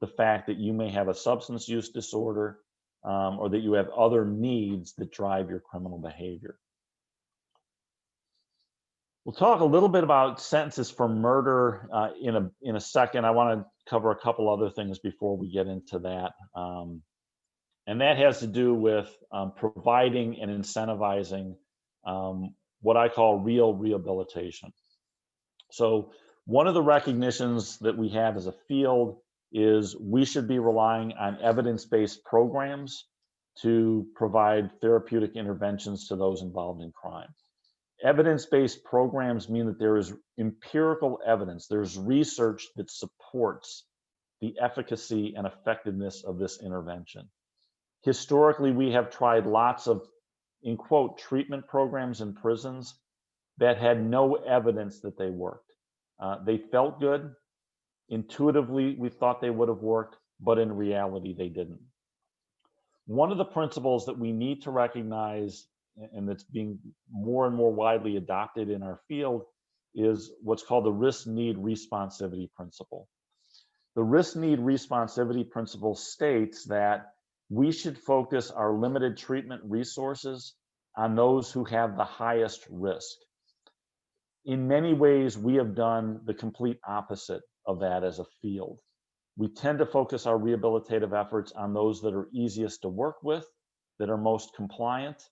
the fact that you may have a substance use disorder, or that you have other needs that drive your criminal behavior. We'll talk a little bit about sentences for murder in a second. I want to cover a couple other things before we get into that. And that has to do with providing and incentivizing what I call real rehabilitation. So one of the recognitions that we have as a field is we should be relying on evidence-based programs to provide therapeutic interventions to those involved in crime. Evidence-based programs mean that there is empirical evidence, there's research that supports the efficacy and effectiveness of this intervention. Historically, we have tried lots of, in quote, treatment programs in prisons that had no evidence that they worked. They felt good. Intuitively, we thought they would have worked, but in reality, they didn't. One of the principles that we need to recognize, and that's being more and more widely adopted in our field, is what's called the risk-need responsivity principle. The risk-need responsivity principle states that we should focus our limited treatment resources on those who have the highest risk. In many ways, we have done the complete opposite of that as a field. We tend to focus our rehabilitative efforts on those that are easiest to work with, that are most compliant,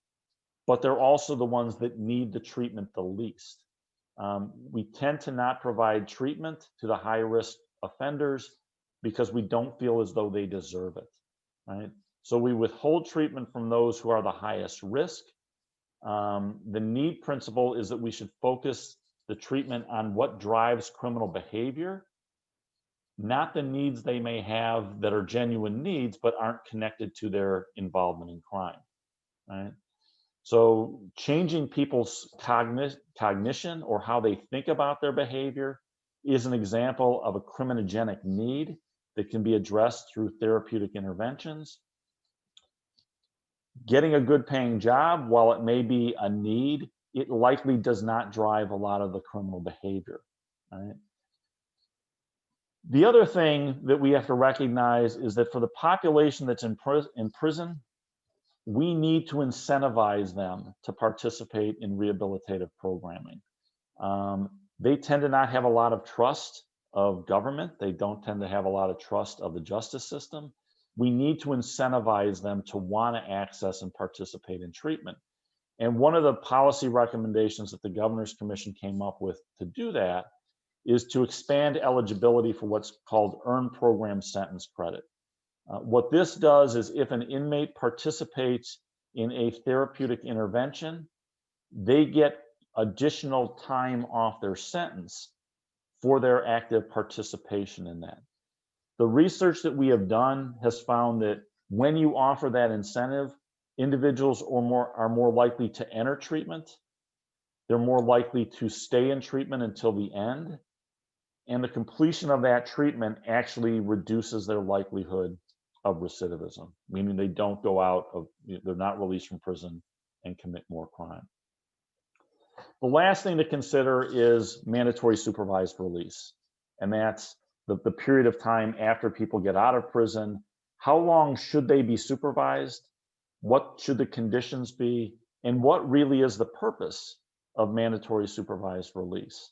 but they're also the ones that need the treatment the least. We tend to not provide treatment to the high-risk offenders because we don't feel as though they deserve it, right? So we withhold treatment from those who are the highest risk. The need principle is that we should focus the treatment on what drives criminal behavior, not the needs they may have that are genuine needs but aren't connected to their involvement in crime, right? So changing people's cognition or how they think about their behavior is an example of a criminogenic need that can be addressed through therapeutic interventions. Getting a good paying job, while it may be a need, it likely does not drive a lot of the criminal behavior, right? The other thing that we have to recognize is that for the population that's in prison, we need to incentivize them to participate in rehabilitative programming. They tend to not have a lot of trust of government. They don't tend to have a lot of trust of the justice system. We need to incentivize them to want to access and participate in treatment. And one of the policy recommendations that the Governor's Commission came up with to do that is to expand eligibility for what's called earned program sentence credit. What this does is if an inmate participates in a therapeutic intervention, they get additional time off their sentence for their active participation in that. The research that we have done has found that when you offer that incentive, individuals are more likely to enter treatment. They're more likely to stay in treatment until the end. And the completion of that treatment actually reduces their likelihood of recidivism, meaning they don't go out of, they're not released from prison and commit more crime. The last thing to consider is mandatory supervised release. And that's the period of time after people get out of prison. How long should they be supervised? What should the conditions be? And what really is the purpose of mandatory supervised release?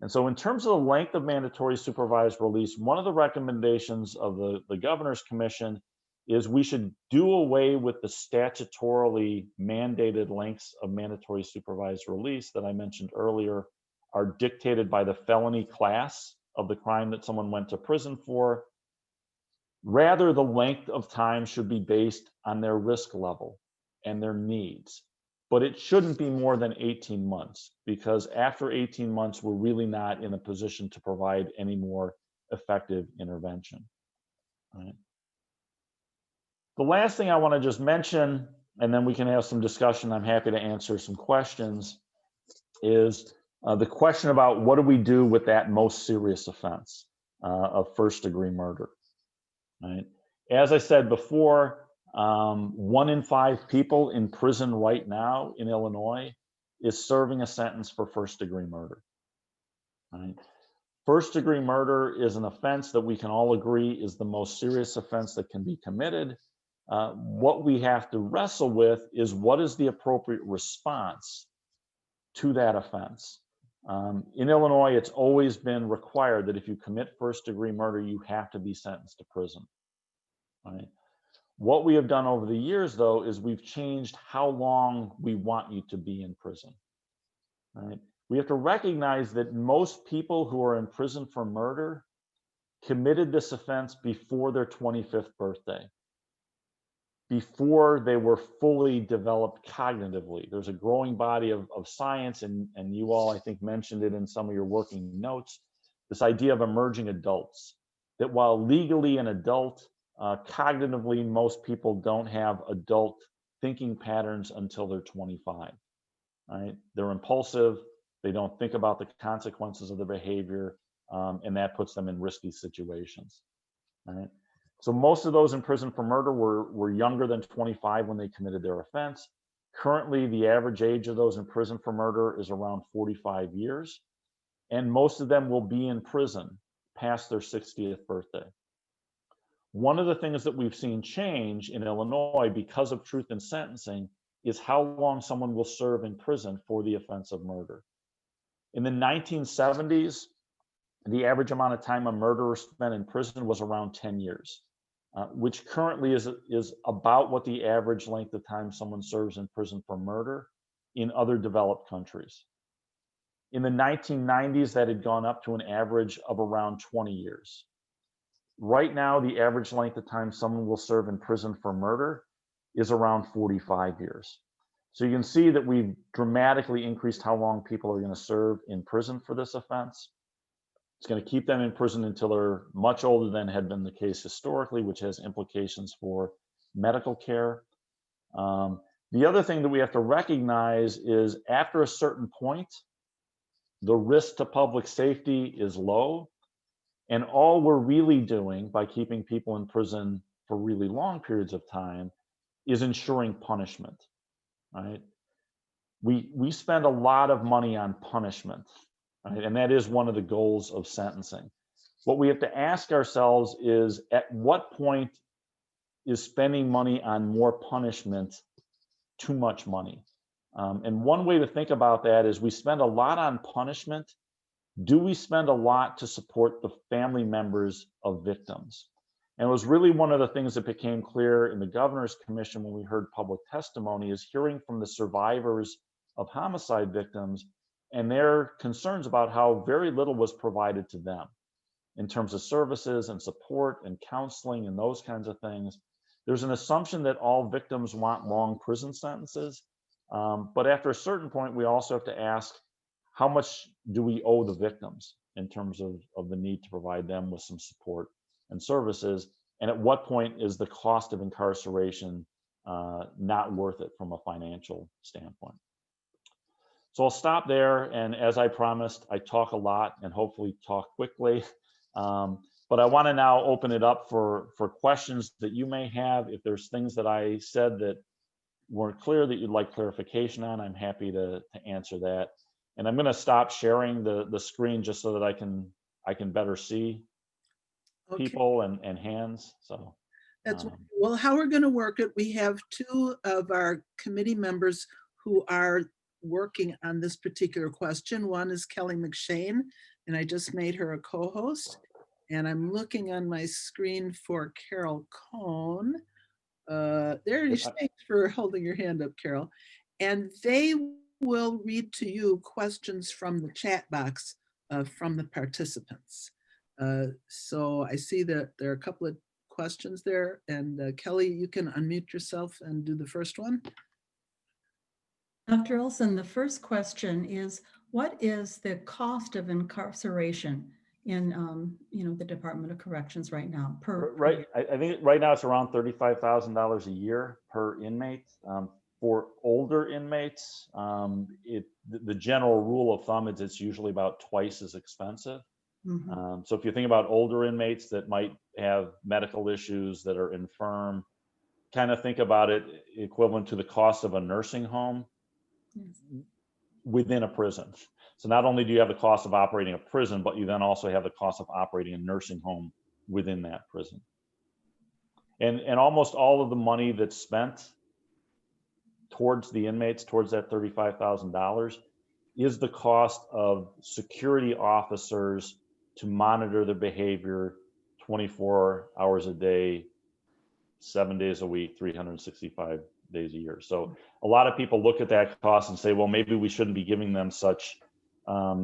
And so in terms of the length of mandatory supervised release, one of the recommendations of the Governor's Commission is we should do away with the statutorily mandated lengths of mandatory supervised release that I mentioned earlier are dictated by the felony class of the crime that someone went to prison for. Rather, the length of time should be based on their risk level and their needs. But it shouldn't be more than 18 months, because after 18 months, we're really not in a position to provide any more effective intervention. Right? The last thing I want to just mention, and then we can have some discussion, I'm happy to answer some questions, is the question about what do we do with that most serious offense of first-degree murder. Right? As I said before, 1 in 5 people in prison right now in Illinois is serving a sentence for first-degree murder. Right? First-degree murder is an offense that we can all agree is the most serious offense that can be committed. What we have to wrestle with is what is the appropriate response to that offense. In Illinois, it's always been required that if you commit first-degree murder, you have to be sentenced to prison. Right? What we have done over the years, though, is we've changed how long we want you to be in prison. Right? We have to recognize that most people who are in prison for murder committed this offense before their 25th birthday, before they were fully developed cognitively. There's a growing body of science, and you all, I think, mentioned it in some of your working notes, this idea of emerging adults, that while legally an adult, cognitively, most people don't have adult thinking patterns until they're 25. Right? They're impulsive. They don't think about the consequences of their behavior, and that puts them in risky situations. Right? So most of those in prison for murder were younger than 25 when they committed their offense. Currently, the average age of those in prison for murder is around 45 years, and most of them will be in prison past their 60th birthday. One of the things that we've seen change in Illinois because of truth in sentencing is how long someone will serve in prison for the offense of murder. In the 1970s, the average amount of time a murderer spent in prison was around 10 years, which currently is about what the average length of time someone serves in prison for murder in other developed countries. In the 1990s, that had gone up to an average of around 20 years. Right now, the average length of time someone will serve in prison for murder is around 45 years. So you can see that we've dramatically increased how long people are going to serve in prison for this offense. It's going to keep them in prison until they're much older than had been the case historically, which has implications for medical care. The other thing that we have to recognize is after a certain point, the risk to public safety is low. And all we're really doing by keeping people in prison for really long periods of time is ensuring punishment, right? We spend a lot of money on punishment, right? And that is one of the goals of sentencing. What we have to ask ourselves is, at what point is spending money on more punishment too much money? And one way to think about that is we spend a lot on punishment. Do we spend a lot to support the family members of victims? And it was really one of the things that became clear in the Governor's Commission when we heard public testimony, is hearing from the survivors of homicide victims and their concerns about how very little was provided to them in terms of services and support and counseling and those kinds of things. There's an assumption that all victims want long prison sentences, but after a certain point, we also have to ask, how much do we owe the victims in terms of the need to provide them with some support and services? And at what point is the cost of incarceration not worth it from a financial standpoint? So I'll stop there. And as I promised, I talk a lot and hopefully talk quickly. But I want to now open it up for questions that you may have. If there's things that I said that weren't clear that you'd like clarification on, I'm happy to answer that. And I'm going to stop sharing the screen just so that I can better see Okay. people and hands. So That's well, how we're going to work it. We have two of our committee members who are working on this particular question. One is Kelly McShane, and I just made her a co-host. And I'm looking on my screen for Carol Cohn. There it is. Thanks for holding your hand up, Carol. And they will read to you questions from the chat box from the participants. So I see that there are a couple of questions there. And Kelly, you can unmute yourself and do the first one. Dr. Olson, the first question is, what is the cost of incarceration in the Department of Corrections right now? Right, I think right now it's around $35,000 a year per inmate. For older inmates, the general rule of thumb is it's usually about twice as expensive. Mm-hmm. So if you think about older inmates that might have medical issues, that are infirm, kind of think about it equivalent to the cost of a nursing home. Yes. Within a prison. So not only do you have the cost of operating a prison, but you then also have the cost of operating a nursing home within that prison. And almost all of the money that's spent towards the inmates, towards that $35,000, is the cost of security officers to monitor their behavior 24 hours a day, 7 days a week, 365 days a year. So a lot of people look at that cost and say, well, maybe we shouldn't be giving them such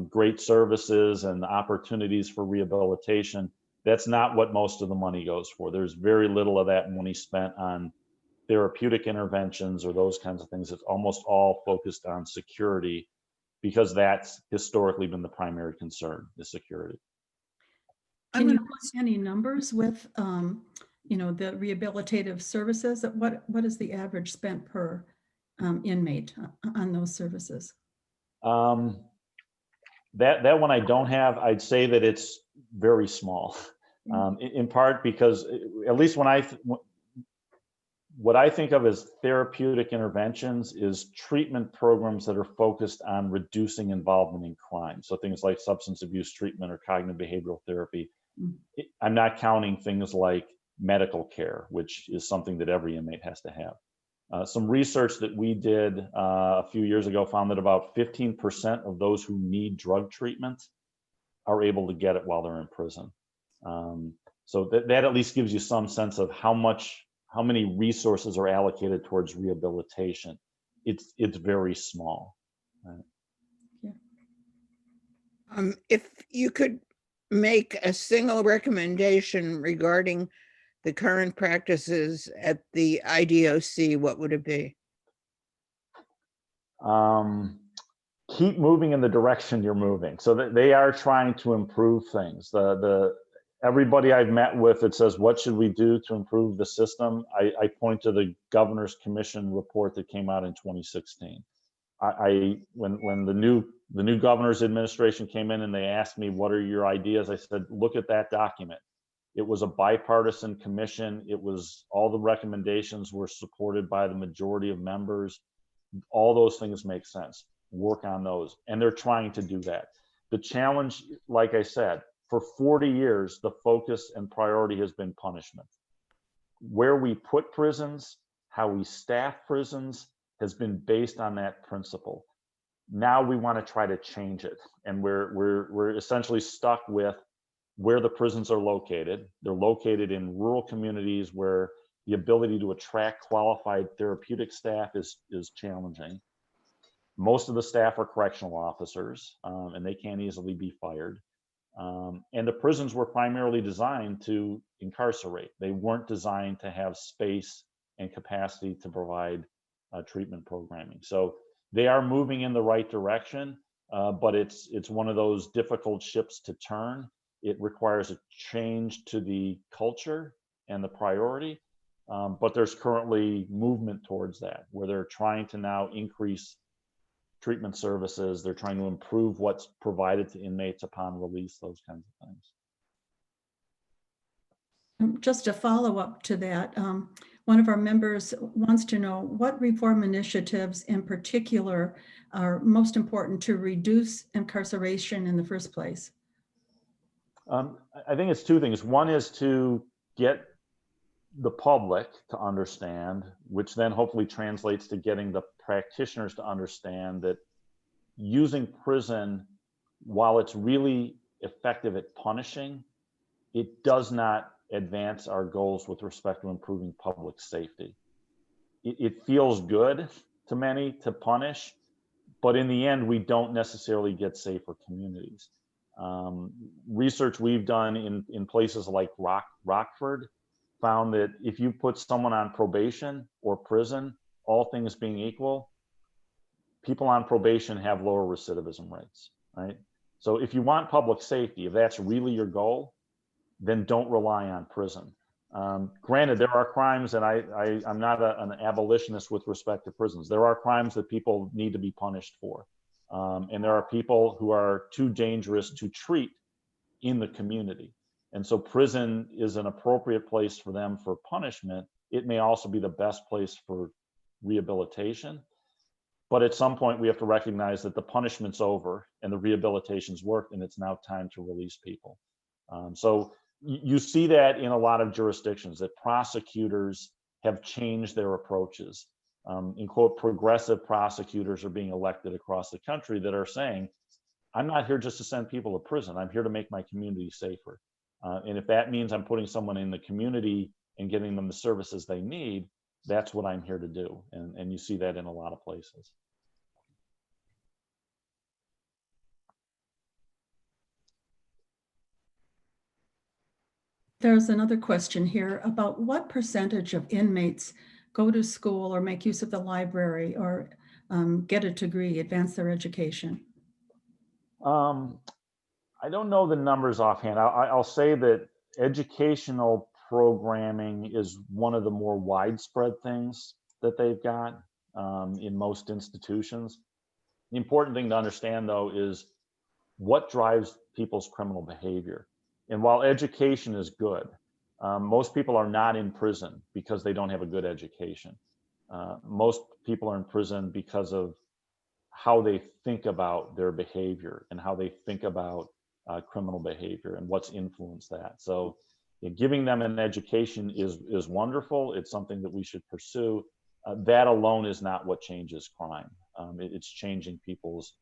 great services and opportunities for rehabilitation. That's not what most of the money goes for. There's very little of that money spent on therapeutic interventions or those kinds of things. It's almost all focused on security, because that's historically been the primary concern, is security. Can you put any numbers with the rehabilitative services? What is the average spent per inmate on those services? That one I don't have. I'd say that it's very small, in part because, at least what I think of as therapeutic interventions is treatment programs that are focused on reducing involvement in crime. So things like substance abuse treatment or cognitive behavioral therapy. I'm not counting things like medical care, which is something that every inmate has to have. Some research that we did a few years ago found that about 15% of those who need drug treatment are able to get it while they're in prison. So that at least gives you some sense of how many resources are allocated towards rehabilitation. It's very small. Right? Yeah. If you could make a single recommendation regarding the current practices at the IDOC, what would it be? Keep moving in the direction you're moving. So that they are trying to improve things. Everybody I've met with that says, what should we do to improve the system? I point to the Governor's Commission report that came out in 2016. When the new governor's administration came in and they asked me, what are your ideas? I said, look at that document. It was a bipartisan commission. All the recommendations were supported by the majority of members. All those things make sense. Work on those. And they're trying to do that. The challenge, like I said, for 40 years, the focus and priority has been punishment. Where we put prisons, how we staff prisons, has been based on that principle. Now we want to try to change it. And we're essentially stuck with where the prisons are located. They're located in rural communities where the ability to attract qualified therapeutic staff is challenging. Most of the staff are correctional officers, and they can't easily be fired. And the prisons were primarily designed to incarcerate. They weren't designed to have space and capacity to provide treatment programming. So they are moving in the right direction, but it's one of those difficult ships to turn. It requires a change to the culture and the priority, but there's currently movement towards that, where they're trying to now increase treatment services. They're trying to improve what's provided to inmates upon release, those kinds of things. Just a follow-up to that, one of our members wants to know what reform initiatives in particular are most important to reduce incarceration in the first place. I think it's two things. One is to get the public to understand, which then hopefully translates to getting the practitioners to understand that using prison, while it's really effective at punishing, it does not advance our goals with respect to improving public safety. It feels good to many to punish, but in the end, we don't necessarily get safer communities. Research we've done in places like Rockford found that if you put someone on probation or prison, all things being equal, people on probation have lower recidivism rates, right? So if you want public safety, if that's really your goal, then don't rely on prison. Granted, there are crimes, and I'm not an abolitionist with respect to prisons. There are crimes that people need to be punished for. And there are people who are too dangerous to treat in the community. And so prison is an appropriate place for them for punishment. It may also be the best place for rehabilitation. But at some point, we have to recognize that the punishment's over and the rehabilitation's worked, and it's now time to release people. So you see that in a lot of jurisdictions, that prosecutors have changed their approaches. In quote, progressive prosecutors are being elected across the country that are saying, I'm not here just to send people to prison. I'm here to make my community safer. And if that means I'm putting someone in the community and getting them the services they need, that's what I'm here to do. And you see that in a lot of places. There's another question here about what percentage of inmates go to school or make use of the library or get a degree, advance their education? I don't know the numbers offhand. I'll say that educational programming is one of the more widespread things that they've got in most institutions. The important thing to understand, though, is what drives people's criminal behavior. And while education is good, most people are not in prison because they don't have a good education. Most people are in prison because of how they think about their behavior and how they think about criminal behavior and what's influenced that. So giving them an education is wonderful. It's something that we should pursue. That alone is not what changes crime. It's changing people's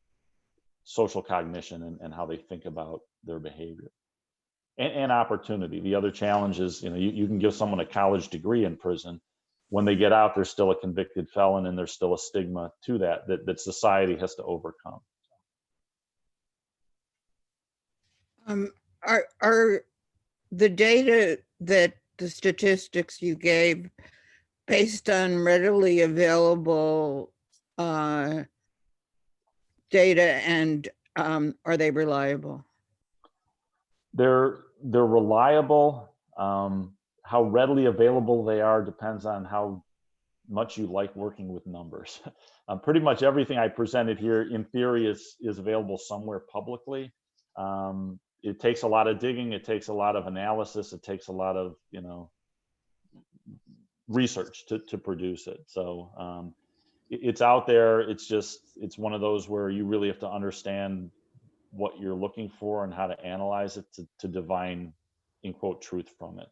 social cognition and how they think about their behavior. And opportunity. The other challenge is, you can give someone a college degree in prison. When they get out, they're still a convicted felon, and there's still a stigma to that society has to overcome. Are the data that the statistics you gave based on readily available data, and are they reliable? They're reliable. How readily available they are depends on how much you like working with numbers. Pretty much everything I presented here in theory is available somewhere publicly. It takes a lot of digging, it takes a lot of analysis, it takes a lot of research to produce it. So it's out there. It's one of those where you really have to understand what you're looking for and how to analyze it to divine, in quote, truth from it.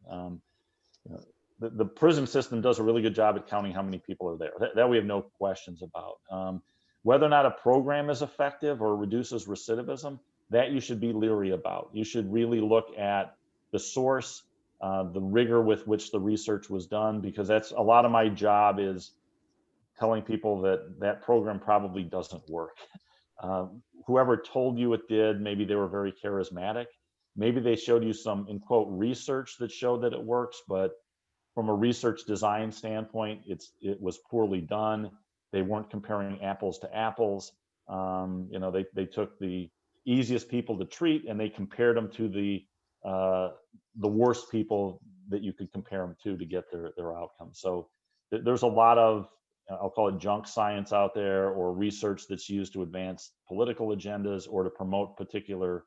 The prison system does a really good job at counting how many people are there. That we have no questions about. Whether or not a program is effective or reduces recidivism, that you should be leery about. You should really look at the source, the rigor with which the research was done, because that's a lot of my job is telling people that program probably doesn't work. Whoever told you it did, maybe they were very charismatic. Maybe they showed you some, in quote, research that showed that it works, but from a research design standpoint, it was poorly done. They weren't comparing apples to apples. They took the easiest people to treat and they compared them to the worst people that you could compare them to get their outcomes. So there's a lot of, I'll call it junk science out there, or research that's used to advance political agendas or to promote particular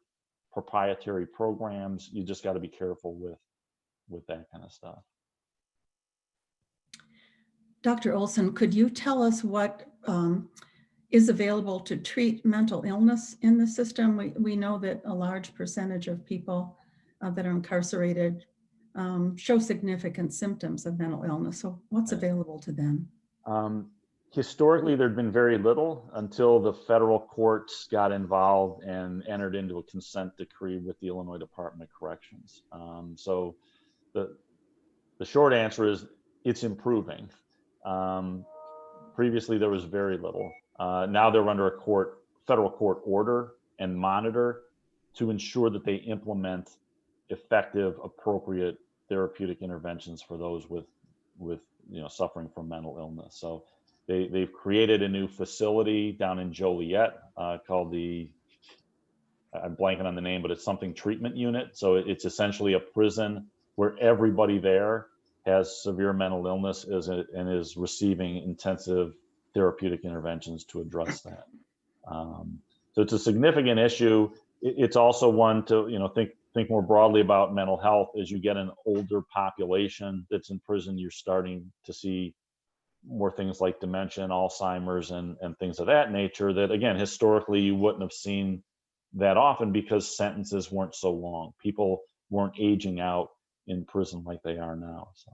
proprietary programs. You just got to be careful with that kind of stuff. Dr. Olson, could you tell us what is available to treat mental illness in the system? We know that a large percentage of people that are incarcerated show significant symptoms of mental illness. So what's available to them? Historically, there'd been very little until the federal courts got involved and entered into a consent decree with the Illinois Department of Corrections. So the short answer is it's improving. Previously, there was very little. Now they're under a federal court order and monitor to ensure that they implement effective, appropriate therapeutic interventions for those with suffering from mental illness. So they've created a new facility down in Joliet called I'm blanking on the name, but it's something treatment unit. So it's essentially a prison where everybody there has severe mental illness and is receiving intensive therapeutic interventions to address that. So it's a significant issue. It's also one to think more broadly about mental health. As you get an older population that's in prison, you're starting to see more things like dementia, Alzheimer's, and things of that nature that, again, historically you wouldn't have seen that often because sentences weren't so long. People weren't aging out in prison like they are now. So.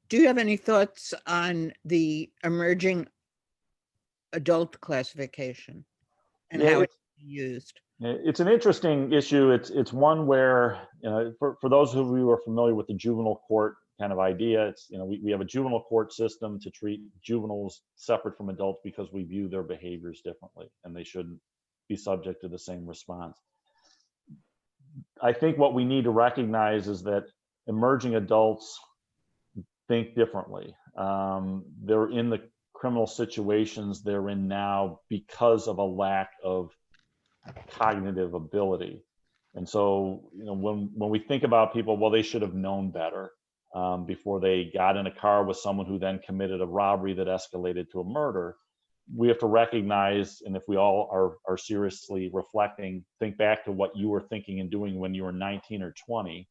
Do you have any thoughts on the emerging adult classification and how it's used? It's an interesting issue. It's one where, for those of you who are familiar with the juvenile court kind of idea, it's, we have a juvenile court system to treat juveniles separate from adults because we view their behaviors differently and they shouldn't be subject to the same response. I think what we need to recognize is that emerging adults think differently. They're in the criminal situations they're in now because of a lack of cognitive ability. And so, when we think about people, well, they should have known better before they got in a car with someone who then committed a robbery that escalated to a murder. We have to recognize, and if we all are seriously reflecting, think back to what you were thinking and doing when you were 19 or 20.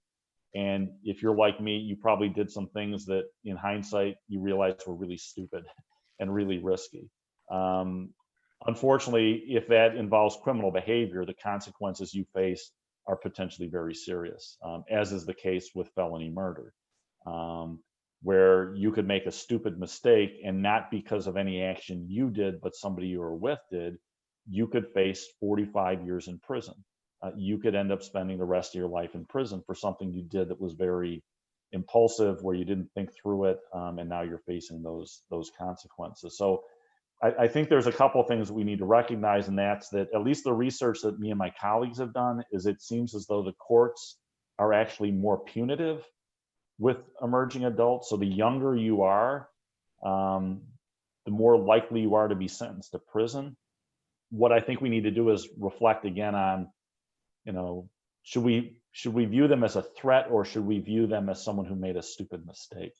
And if you're like me, you probably did some things that in hindsight, you realize were really stupid and really risky. Unfortunately, if that involves criminal behavior, the consequences you face are potentially very serious, as is the case with felony murder, where you could make a stupid mistake and not because of any action you did, but somebody you were with did, you could face 45 years in prison. You could end up spending the rest of your life in prison for something you did that was very impulsive, where you didn't think through it, and now you're facing those consequences. So I think there's a couple of things we need to recognize, and that's that at least the research that me and my colleagues have done is it seems as though the courts are actually more punitive with emerging adults. So the younger you are, the more likely you are to be sentenced to prison. What I think we need to do is reflect again on, should we view them as a threat, or should we view them as someone who made a stupid mistake?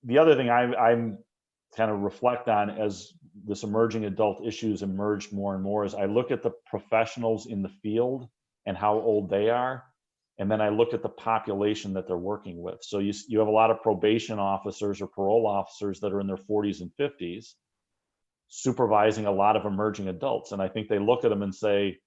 The other thing I'm kind of reflect on as this emerging adult issues emerge more and more is I look at the professionals in the field and how old they are, and then I look at the population that they're working with. So you have a lot of probation officers or parole officers that are in their 40s and 50s supervising a lot of emerging adults, and I think they look at them and say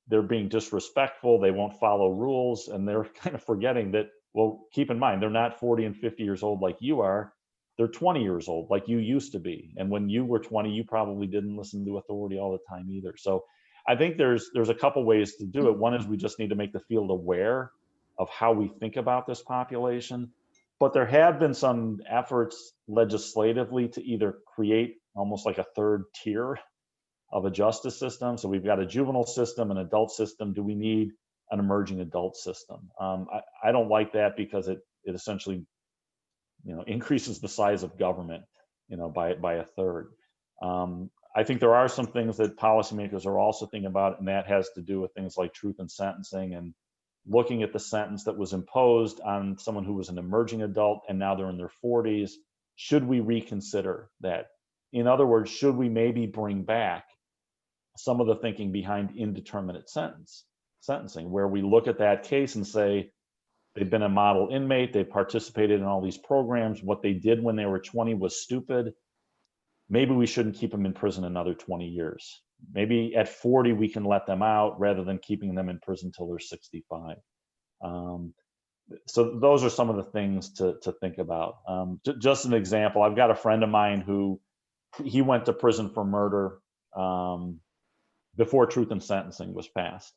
they're being disrespectful, they won't follow rules, and they're kind of forgetting that, well, keep in mind, they're not 40 and 50 years old like you are. They're 20 years old like you used to be. And when you were 20, you probably didn't listen to authority all the time either. So I think there's a couple ways to do it. One is we just need to make the field aware of how we think about this population. But there have been some efforts legislatively to either create almost like a third tier of a justice system. So we've got a juvenile system, an adult system. Do we need an emerging adult system? I don't like that because it essentially increases the size of government, by a third. I think there are some things that policymakers are also thinking about, and that has to do with things like truth in sentencing and looking at the sentence that was imposed on someone who was an emerging adult and now they're in their 40s. Should we reconsider that? In other words, should we maybe bring back some of the thinking behind indeterminate sentencing, where we look at that case and say, They've been a model inmate. They participated in all these programs. What they did when they were 20 was stupid. Maybe we shouldn't keep them in prison another 20 years. Maybe at 40, we can let them out rather than keeping them in prison till they're 65. So those are some of the things to think about. Just an example, I've got a friend of mine who he went to prison for murder before truth in sentencing was passed.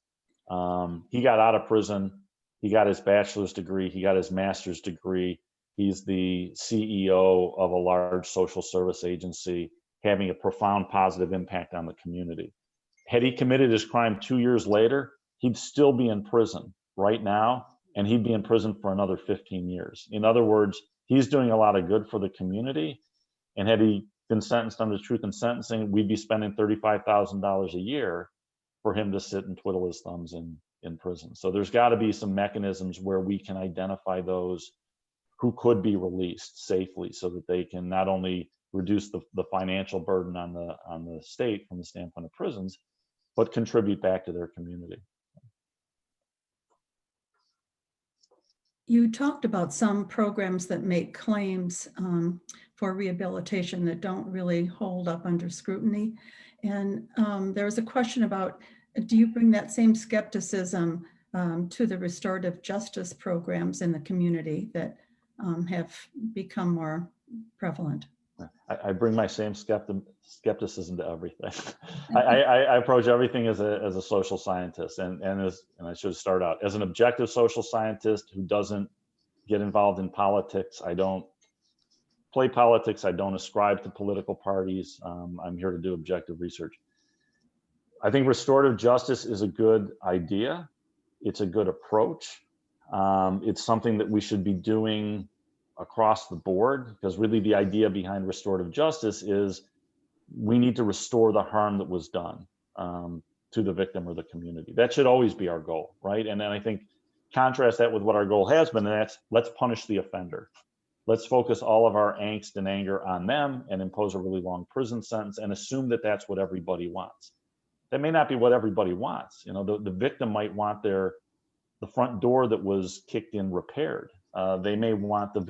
He got out of prison. He got his bachelor's degree. He got his master's degree. He's the CEO of a large social service agency, having a profound positive impact on the community. Had he committed his crime 2 years later, he'd still be in prison right now, and he'd be in prison for another 15 years. In other words, he's doing a lot of good for the community. And had he been sentenced under truth in sentencing, we'd be spending $35,000 a year for him to sit and twiddle his thumbs in prison. So there's got to be some mechanisms where we can identify those who could be released safely so that they can not only reduce the financial burden on the state from the standpoint of prisons, but contribute back to their community. You talked about some programs that make claims for rehabilitation that don't really hold up under scrutiny. And there was a question about, do you bring that same skepticism to the restorative justice programs in the community that have become more prevalent? I bring my same skepticism to everything. I approach everything as a social scientist, and I should start out as an objective social scientist who doesn't get involved in politics. I don't play politics. I don't ascribe to political parties. I'm here to do objective research. I think restorative justice is a good idea. It's a good approach. It's something that we should be doing across the board, because really the idea behind restorative justice is we need to restore the harm that was done to the victim or the community. That should always be our goal, right? And then I think contrast that with what our goal has been, and that's let's punish the offender. Let's focus all of our angst and anger on them and impose a really long prison sentence and assume that that's what everybody wants. That may not be what everybody wants. You know, the victim might want the front door that was kicked in repaired. They may want the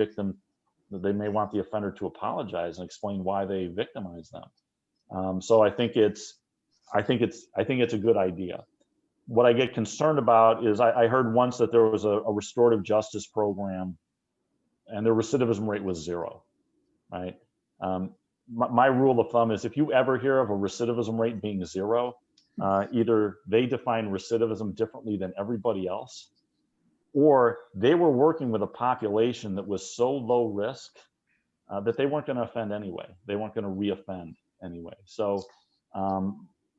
offender to apologize and explain why they victimized them. So I think it's a good idea. What I get concerned about is I heard once that there was a restorative justice program and the recidivism rate was 0, right? My rule of thumb is if you ever hear of a recidivism rate being 0, either they define recidivism differently than everybody else, or they were working with a population that was so low risk that they weren't going to offend anyway. They weren't going to reoffend anyway. So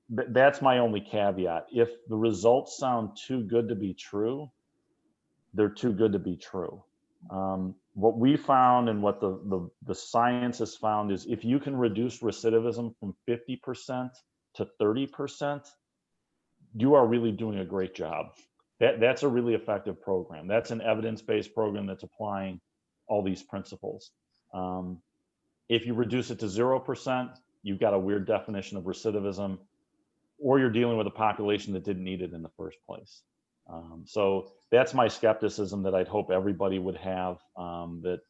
that's my only caveat. If the results sound too good to be true, they're too good to be true. What we found and what the science has found is if you can reduce recidivism from 50% to 30%, you are really doing a great job. That's a really effective program. That's an evidence-based program that's applying all these principles. If you reduce it to 0%, you've got a weird definition of recidivism, or you're dealing with a population that didn't need it in the first place. So that's my skepticism that I'd hope everybody would have, that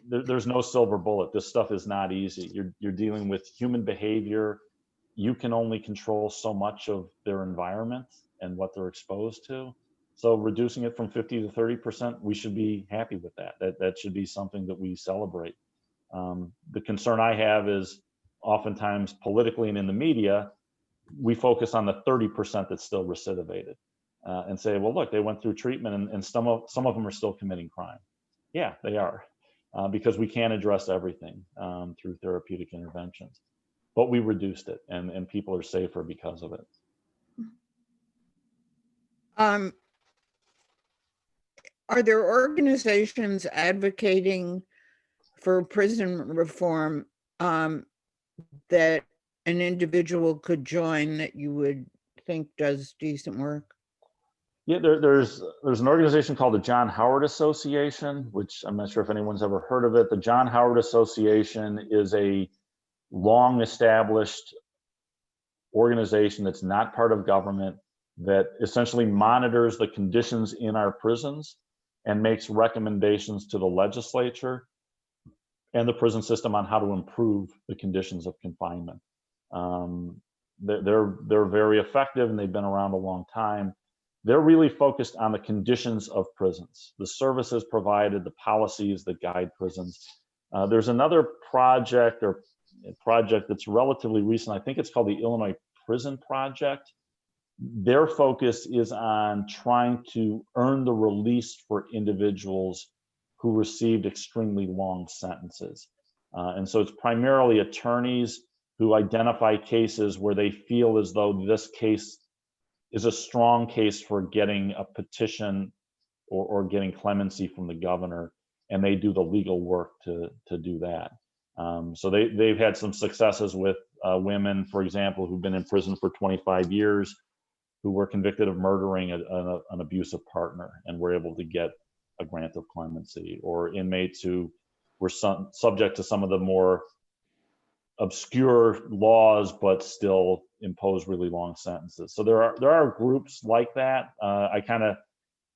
there's no silver bullet. This stuff is not easy. You're dealing with human behavior. You can only control so much of their environment and what they're exposed to. So reducing it from 50 to 30%, we should be happy with that. That should be something that we celebrate. The concern I have is oftentimes politically and in the media, we focus on the 30% that's still recidivated and say, well, look, they went through treatment and some of them are still committing crime. Yeah, they are, because we can't address everything through therapeutic interventions. But we reduced it, and people are safer because of it. Are there organizations advocating for prison reform that an individual could join that you would think does decent work? Yeah, there's an organization called the John Howard Association, which I'm not sure if anyone's ever heard of it. The John Howard Association is a long established organization that's not part of government, that essentially monitors the conditions in our prisons and makes recommendations to the legislature and the prison system on how to improve the conditions of confinement. They're very effective, and they've been around a long time. They're really focused on the conditions of prisons, the services provided, the policies that guide prisons. There's another project that's relatively recent. I think it's called the Illinois Prison Project. Their focus is on trying to earn the release for individuals who received extremely long sentences. And so it's primarily attorneys who identify cases where they feel as though this case is a strong case for getting a petition or getting clemency from the governor, and they do the legal work to do that. So they've had some successes with women, for example, who've been in prison for 25 years, who were convicted of murdering an abusive partner and were able to get a grant of clemency, or inmates who were subject to some of the more obscure laws but still impose really long sentences. So there are groups like that. I kind of,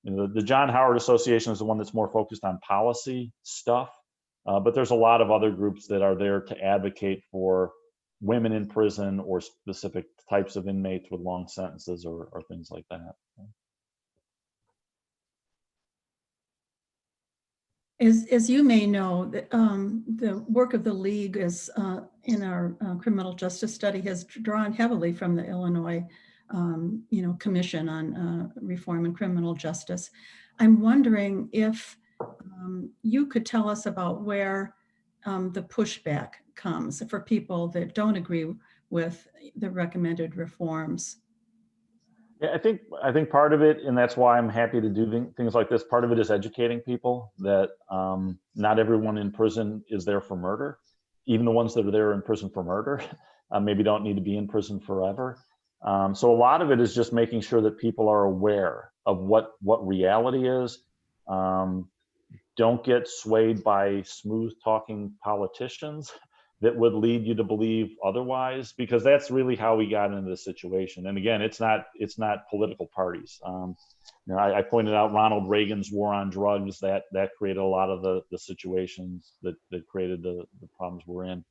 the John Howard Association is the one that's more focused on policy stuff, but there's a lot of other groups that are there to advocate for women in prison or specific types of inmates with long sentences or things like that. As you may know, the work of the League is in our criminal justice study has drawn heavily from the Illinois Commission on Reform in Criminal Justice. I'm wondering if you could tell us about where the pushback comes for people that don't agree with the recommended reforms. Yeah, I think part of it, and that's why I'm happy to do things like this, part of it is educating people that not everyone in prison is there for murder. Even the ones that are there in prison for murder maybe don't need to be in prison forever. So a lot of it is just making sure that people are aware of what reality is. Don't get swayed by smooth talking politicians that would lead you to believe otherwise, because that's really how we got into this situation. And again, it's not political parties. I pointed out Ronald Reagan's war on drugs, that created a lot of the situations that created the problems we're in.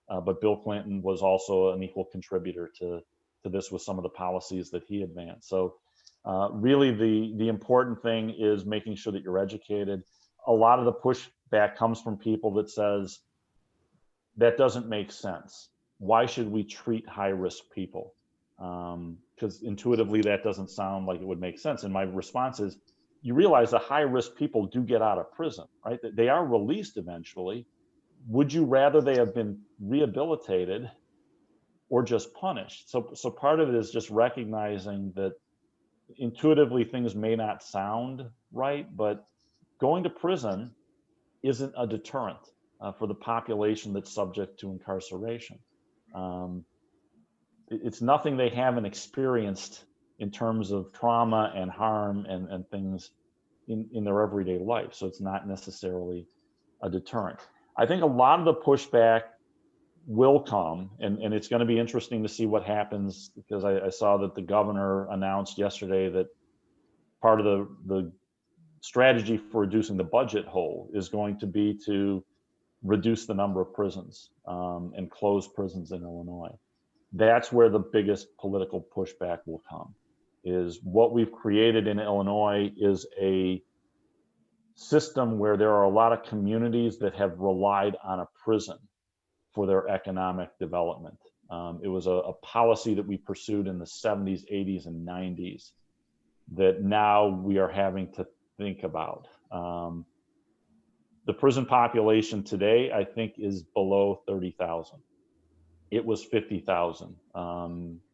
But Bill Clinton was also an equal contributor to this with some of the policies that he advanced. So really the important thing is making sure that you're educated. A lot of the pushback comes from people that says, that doesn't make sense. Why should we treat high-risk people? Because intuitively, that doesn't sound like it would make sense. And my response is, you realize that high-risk people do get out of prison, right? They are released eventually. Would you rather they have been rehabilitated or just punished? So part of it is just recognizing that intuitively things may not sound right, but going to prison isn't a deterrent for the population that's subject to incarceration. It's nothing they haven't experienced in terms of trauma and harm and things in their everyday life. So it's not necessarily a deterrent. I think a lot of the pushback will come, and it's going to be interesting to see what happens, because I saw that the governor announced yesterday that part of the strategy for reducing the budget hole is going to be to reduce the number of prisons and close prisons in Illinois. That's where the biggest political pushback will come, is what we've created in Illinois is a system where there are a lot of communities that have relied on a prison for their economic development. It was a policy that we pursued in the 70s, 80s, and 90s that now we are having to think about. The prison population today, I think, is below 30,000. It was 50,000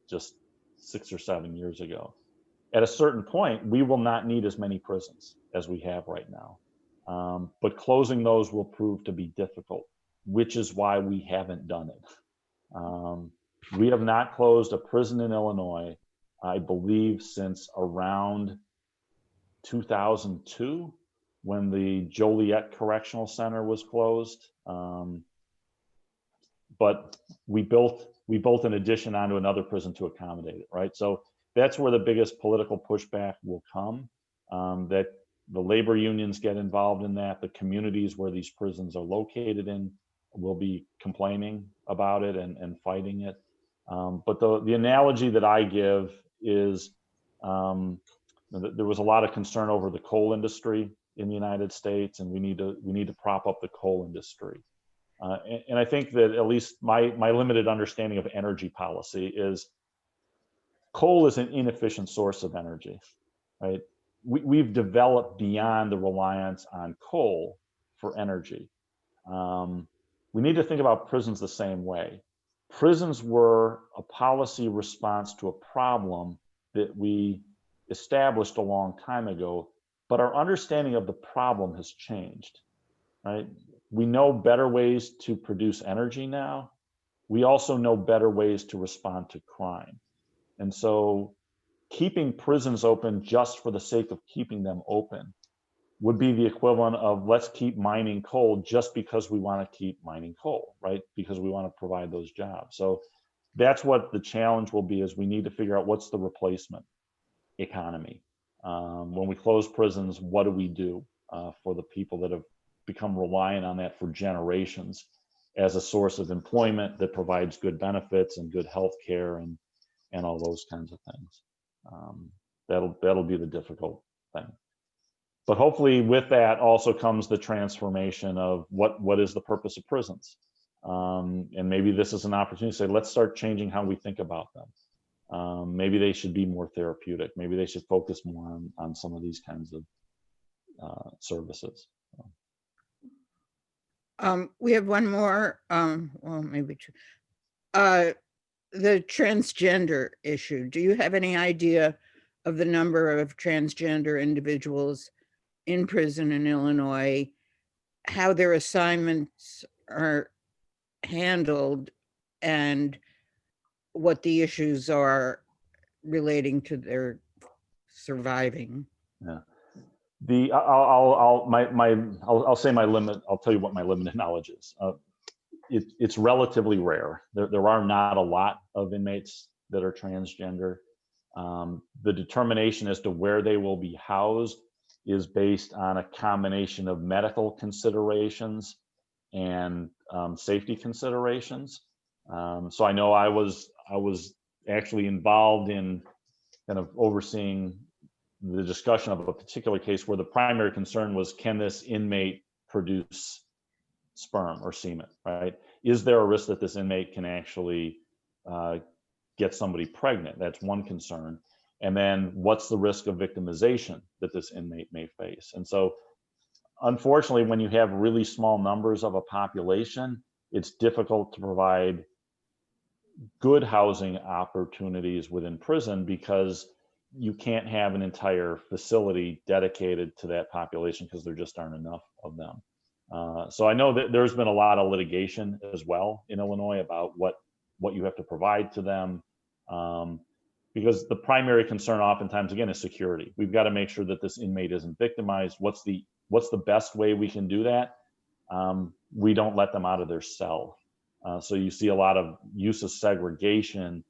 just 6 or 7 years ago. At a certain point, we will not need as many prisons as we have right now. But closing those will prove to be difficult, which is why we haven't done it. We have not closed a prison in Illinois, I believe, since around 2002, when the Joliet Correctional Center was closed. But we built an addition onto another prison to accommodate it, right? So that's where the biggest political pushback will come, that The labor unions get involved in that. The communities where these prisons are located in will be complaining about it and fighting it. But the analogy that I give is there was a lot of concern over the coal industry in the United States, and we need to prop up the coal industry. And I think that at least my limited understanding of energy policy is coal is an inefficient source of energy, right? We've developed beyond the reliance on coal for energy. We need to think about prisons the same way. Prisons were a policy response to a problem that we established a long time ago, but our understanding of the problem has changed, right? We know better ways to produce energy now. We also know better ways to respond to crime. And so keeping prisons open just for the sake of keeping them open would be the equivalent of let's keep mining coal just because we want to keep mining coal, right? Because we want to provide those jobs. So that's what the challenge will be, is we need to figure out what's the replacement economy. When we close prisons, what do we do for the people that have become reliant on that for generations as a source of employment that provides good benefits and good health care and all those kinds of things. That'll be the difficult thing. But hopefully with that also comes the transformation of what is the purpose of prisons. And maybe this is an opportunity to say, let's start changing how we think about them. Maybe they should be more therapeutic. Maybe they should focus more on some of these kinds of services. We have one more, well, maybe two. The transgender issue. Do you have any idea of the number of transgender individuals in prison in Illinois, how their assignments are handled, and what the issues are relating to their surviving? Yeah. I'll say my limit. I'll tell you what my limited knowledge is. It's relatively rare. There are not a lot of inmates that are transgender. The determination as to where they will be housed is based on a combination of medical considerations and safety considerations. So I know I was actually involved in kind of overseeing the discussion of a particular case where the primary concern was, can this inmate produce sperm or semen, right? Is there a risk that this inmate can actually get somebody pregnant? That's one concern. And then what's the risk of victimization that this inmate may face? And so unfortunately, when you have really small numbers of a population, it's difficult to provide good housing opportunities within prison because you can't have an entire facility dedicated to that population because there just aren't enough of them. So I know that there's been a lot of litigation as well in Illinois about what you have to provide to them, because the primary concern oftentimes, again, is security. We've got to make sure that this inmate isn't victimized. What's the best way we can do that? We don't let them out of their cell. So you see a lot of use of segregation,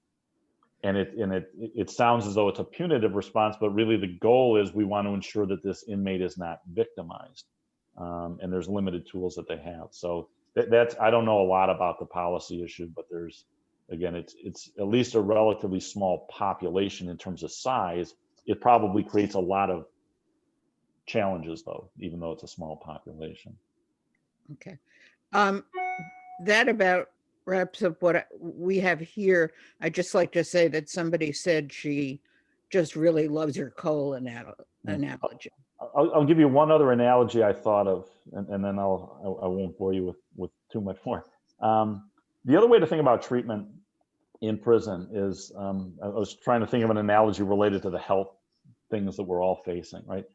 and it sounds as though it's a punitive response, but really the goal is we want to ensure that this inmate is not victimized. And there's limited tools that they have. So that's, I don't know a lot about the policy issue, but there's, again, it's at least a relatively small population in terms of size. It probably creates a lot of challenges though, even though it's a small population. Okay. That about wraps up what we have here. I'd just like to say that somebody said she just really loves your coal analogy. I'll give you one other analogy I thought of, and then I won't bore you with too much more. The other way to think about treatment in prison is, I was trying to think of an analogy related to the health things that we're all facing, right?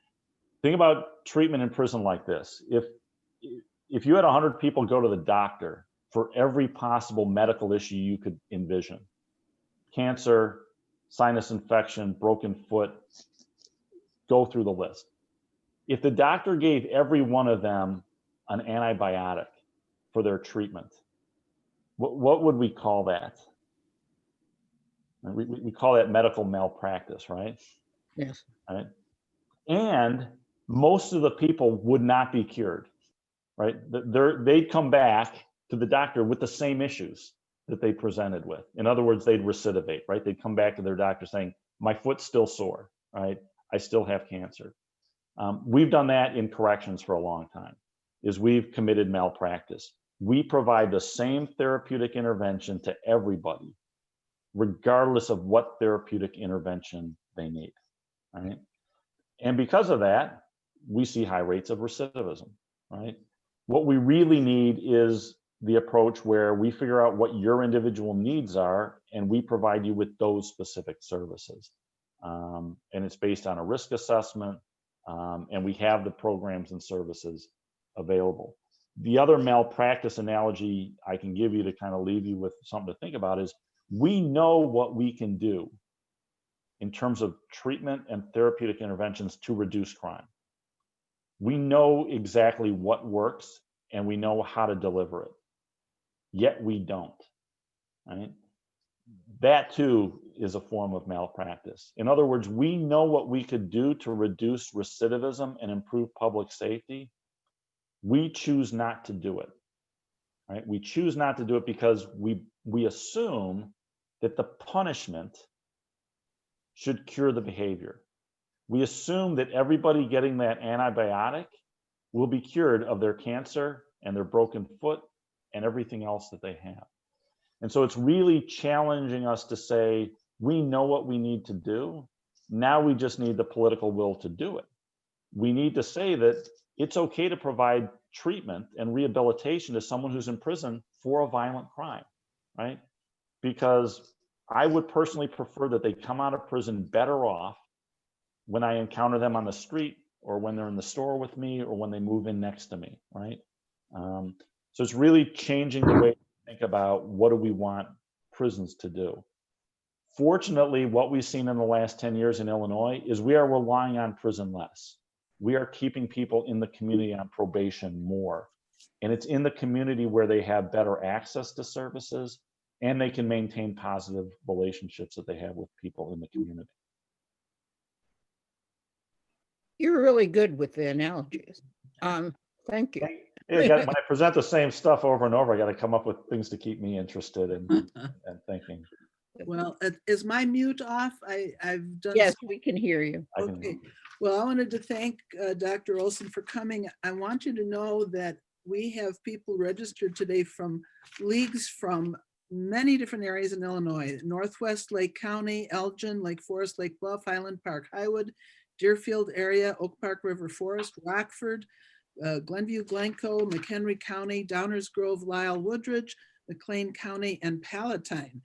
Think about treatment in prison like this. If you had 100 people go to the doctor for every possible medical issue you could envision, cancer, sinus infection, broken foot, go through the list. If the doctor gave every one of them an antibiotic for their treatment, what would we call that? We call that medical malpractice, right? Yes. Right. And most of the people would not be cured, right? They'd come back to the doctor with the same issues that they presented with. In other words, they'd recidivate, right? They'd come back to their doctor saying, my foot's still sore, right? I still have cancer. We've done that in corrections for a long time, is we've committed malpractice. We provide the same therapeutic intervention to everybody, regardless of what therapeutic intervention they need, right? And because of that, we see high rates of recidivism, right? What we really need is the approach where we figure out what your individual needs are and we provide you with those specific services. And it's based on a risk assessment, and we have the programs and services available. The other malpractice analogy I can give you to kind of leave you with something to think about is we know what we can do in terms of treatment and therapeutic interventions to reduce crime. We know exactly what works and we know how to deliver it, yet we don't, right? That too is a form of malpractice. In other words, we know what we could do to reduce recidivism and improve public safety. We choose not to do it, right? We choose not to do it because we assume that the punishment should cure the behavior. We assume that everybody getting that antibiotic will be cured of their cancer and their broken foot and everything else that they have. And so it's really challenging us to say, we know what we need to do. Now we just need the political will to do it. We need to say that it's okay to provide treatment and rehabilitation to someone who's in prison for a violent crime, right? Because I would personally prefer that they come out of prison better off when I encounter them on the street or when they're in the store with me or when they move in next to me, right? So it's really changing the way we think about what do we want prisons to do. Fortunately, what we've seen in the last 10 years in Illinois is we are relying on prison less. We are keeping people in the community on probation more. And it's in the community where they have better access to services and they can maintain positive relationships that they have with people in the community. You're really good with the analogies. Thank you. Yeah, when I present the same stuff over and over, I got to come up with things to keep me interested and thinking. Well, is my mute off? I've done. Yes, we can hear you. Okay. Well, I wanted to thank Dr. Olson for coming. I want you to know that we have people registered today from leagues from many different areas in Illinois: Northwest Lake County, Elgin, Lake Forest, Lake Bluff, Highland Park, Highwood, Deerfield area, Oak Park River Forest, Rockford, Glenview, Glencoe, McHenry County, Downers Grove, Lisle, Woodridge, McLean County, and Palatine.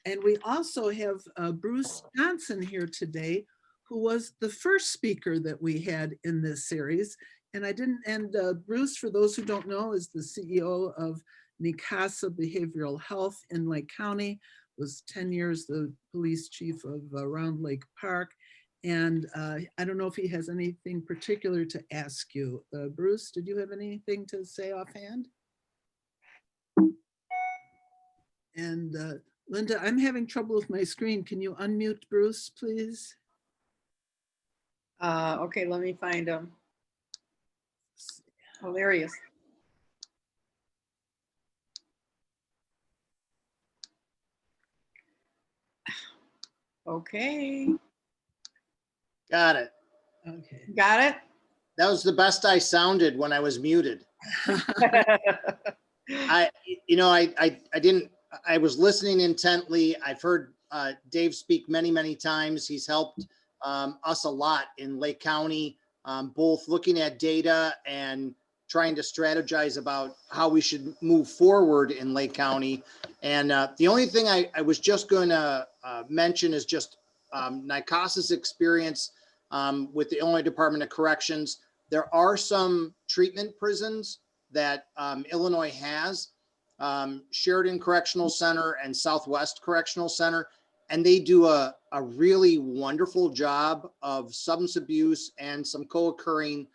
And we also have Bruce Johnson here today, who was the first speaker that we had in this series. And Bruce, for those who don't know, is the CEO of Nicasa Behavioral Health in Lake County, was 10 years the police chief of Round Lake Park. And I don't know if he has anything particular to ask you. Bruce, did you have anything to say offhand? And Linda, I'm having trouble with my screen. Can you unmute Bruce, please? Okay, let me find him. Oh, there he is. Okay, Got it. Okay. got it? That was the best I sounded when I was muted. I was listening intently. I've heard Dave speak many, many times. He's helped us a lot in Lake County, both looking at data and trying to strategize about how we should move forward in Lake County. And the only thing I was just going to mention is just NICASA's experience with the Illinois Department of Corrections. There are some treatment prisons that Illinois has, Sheridan Correctional Center and Southwest Correctional Center, and they do a really wonderful job of substance abuse and some co-occurring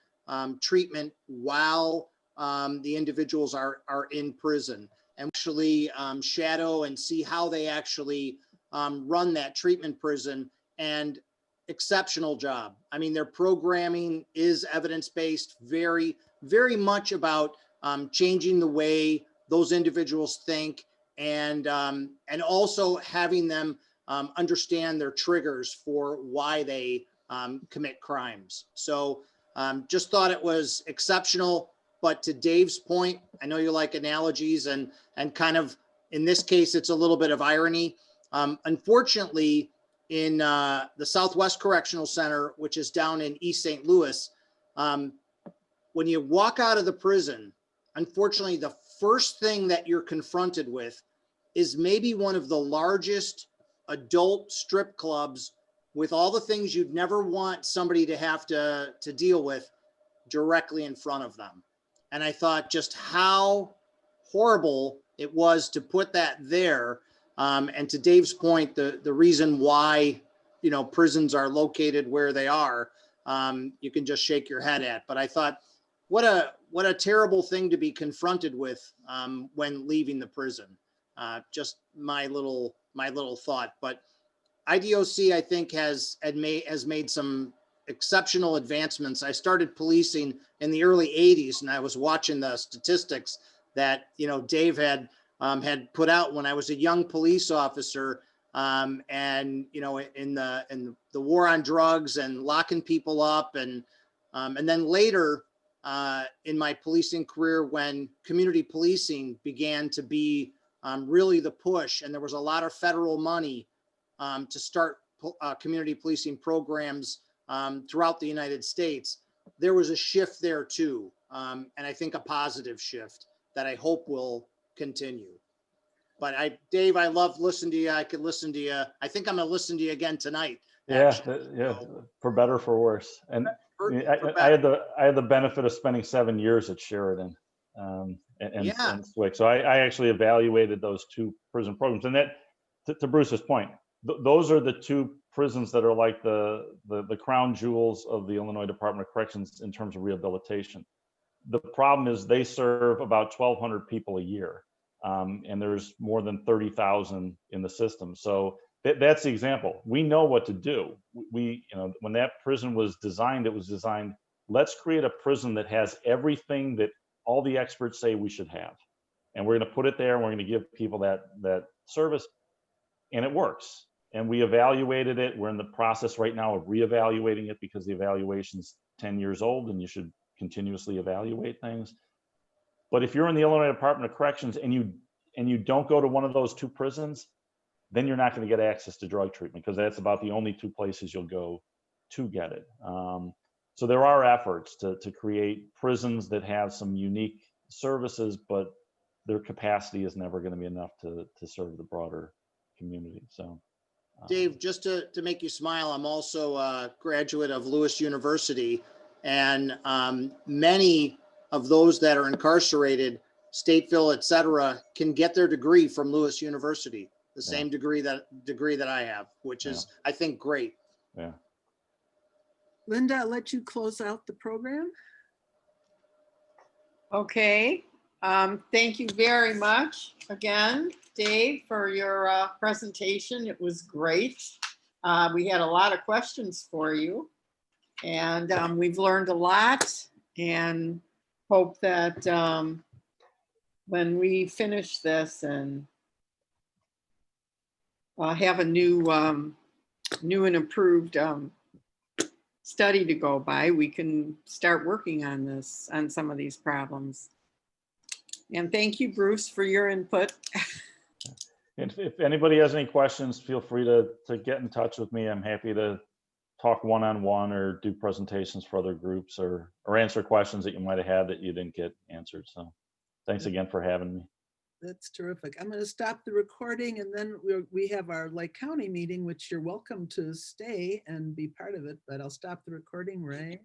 treatment while the individuals are in prison, and actually shadow and see how they actually run that treatment prison. And exceptional job. I mean, their programming is evidence-based, very, very much about changing the way those individuals think, and also having them understand their triggers for why they commit crimes. So just thought it was exceptional. But to Dave's point, I know you like analogies, and kind of in this case, it's a little bit of irony. Unfortunately, in the Southwest Correctional Center, which is down in East St. Louis, when you walk out of the prison, unfortunately, the first thing that you're confronted with is maybe one of the largest adult strip clubs with all the things you'd never want somebody to have to deal with directly in front of them. And I thought just how horrible it was to put that there. And to Dave's point, the reason why, you know, prisons are located where they are, you can just shake your head at. But I thought, what a terrible thing to be confronted with when leaving the prison. Just my little thought. But IDOC, I think, has made some exceptional advancements. I started policing in the early 80s, and I was watching the statistics that, you know, Dave had put out when I was a young police officer, and, you know, in the war on drugs and locking people up, and then later in my policing career, when community policing began to be really the push, and there was a lot of federal money to start community policing programs throughout the United States, there was a shift there too. And I think a positive shift that I hope will continue. But Dave, I love listening to you. I could listen to you. I think I'm gonna listen to you again tonight. Yeah, for better, for worse. And I had the benefit of spending 7 years at Sheridan and SWIC. So I actually evaluated those two prison programs. And that, to Bruce's point, those are the two prisons that are like the crown jewels of the Illinois Department of Corrections in terms of rehabilitation. The problem is they serve about 1,200 people a year, and there's more than 30,000 in the system. So that's the example. We know what to do. We, you know, when that prison was designed, it was designed, let's create a prison that has everything that all the experts say we should have. And we're going to put it there, and we're going to give people that service, and it works. And we evaluated it. We're in the process right now of reevaluating it because the evaluation's 10 years old, and you should continuously evaluate things. But if you're in the Illinois Department of Corrections and you don't go to one of those two prisons, then you're not going to get access to drug treatment, because that's about the only two places you'll go to get it. So there are efforts to create prisons that have some unique services, but their capacity is never going to be enough to serve the broader community. So, Dave, just to make you smile, I'm also a graduate of Lewis University, and many of those that are incarcerated, Stateville, et cetera, can get their degree from Lewis University, the same degree that I have, which is, I think, great. Yeah. Linda, I'll let you close out the program. Okay. Thank you very much again, Dave, for your presentation. It was great. We had a lot of questions for you, and we've learned a lot, and hope that when we finish this and have a new and improved study to go by, we can start working on some of these problems. And thank you, Bruce, for your input. And if anybody has any questions, feel free to get in touch with me. I'm happy to talk one-on-one or do presentations for other groups, or answer questions that you might have had that you didn't get answered. So thanks again for having me. That's terrific. I'm going to stop the recording, and then we have our Lake County meeting, which you're welcome to stay and be part of it, but I'll stop the recording right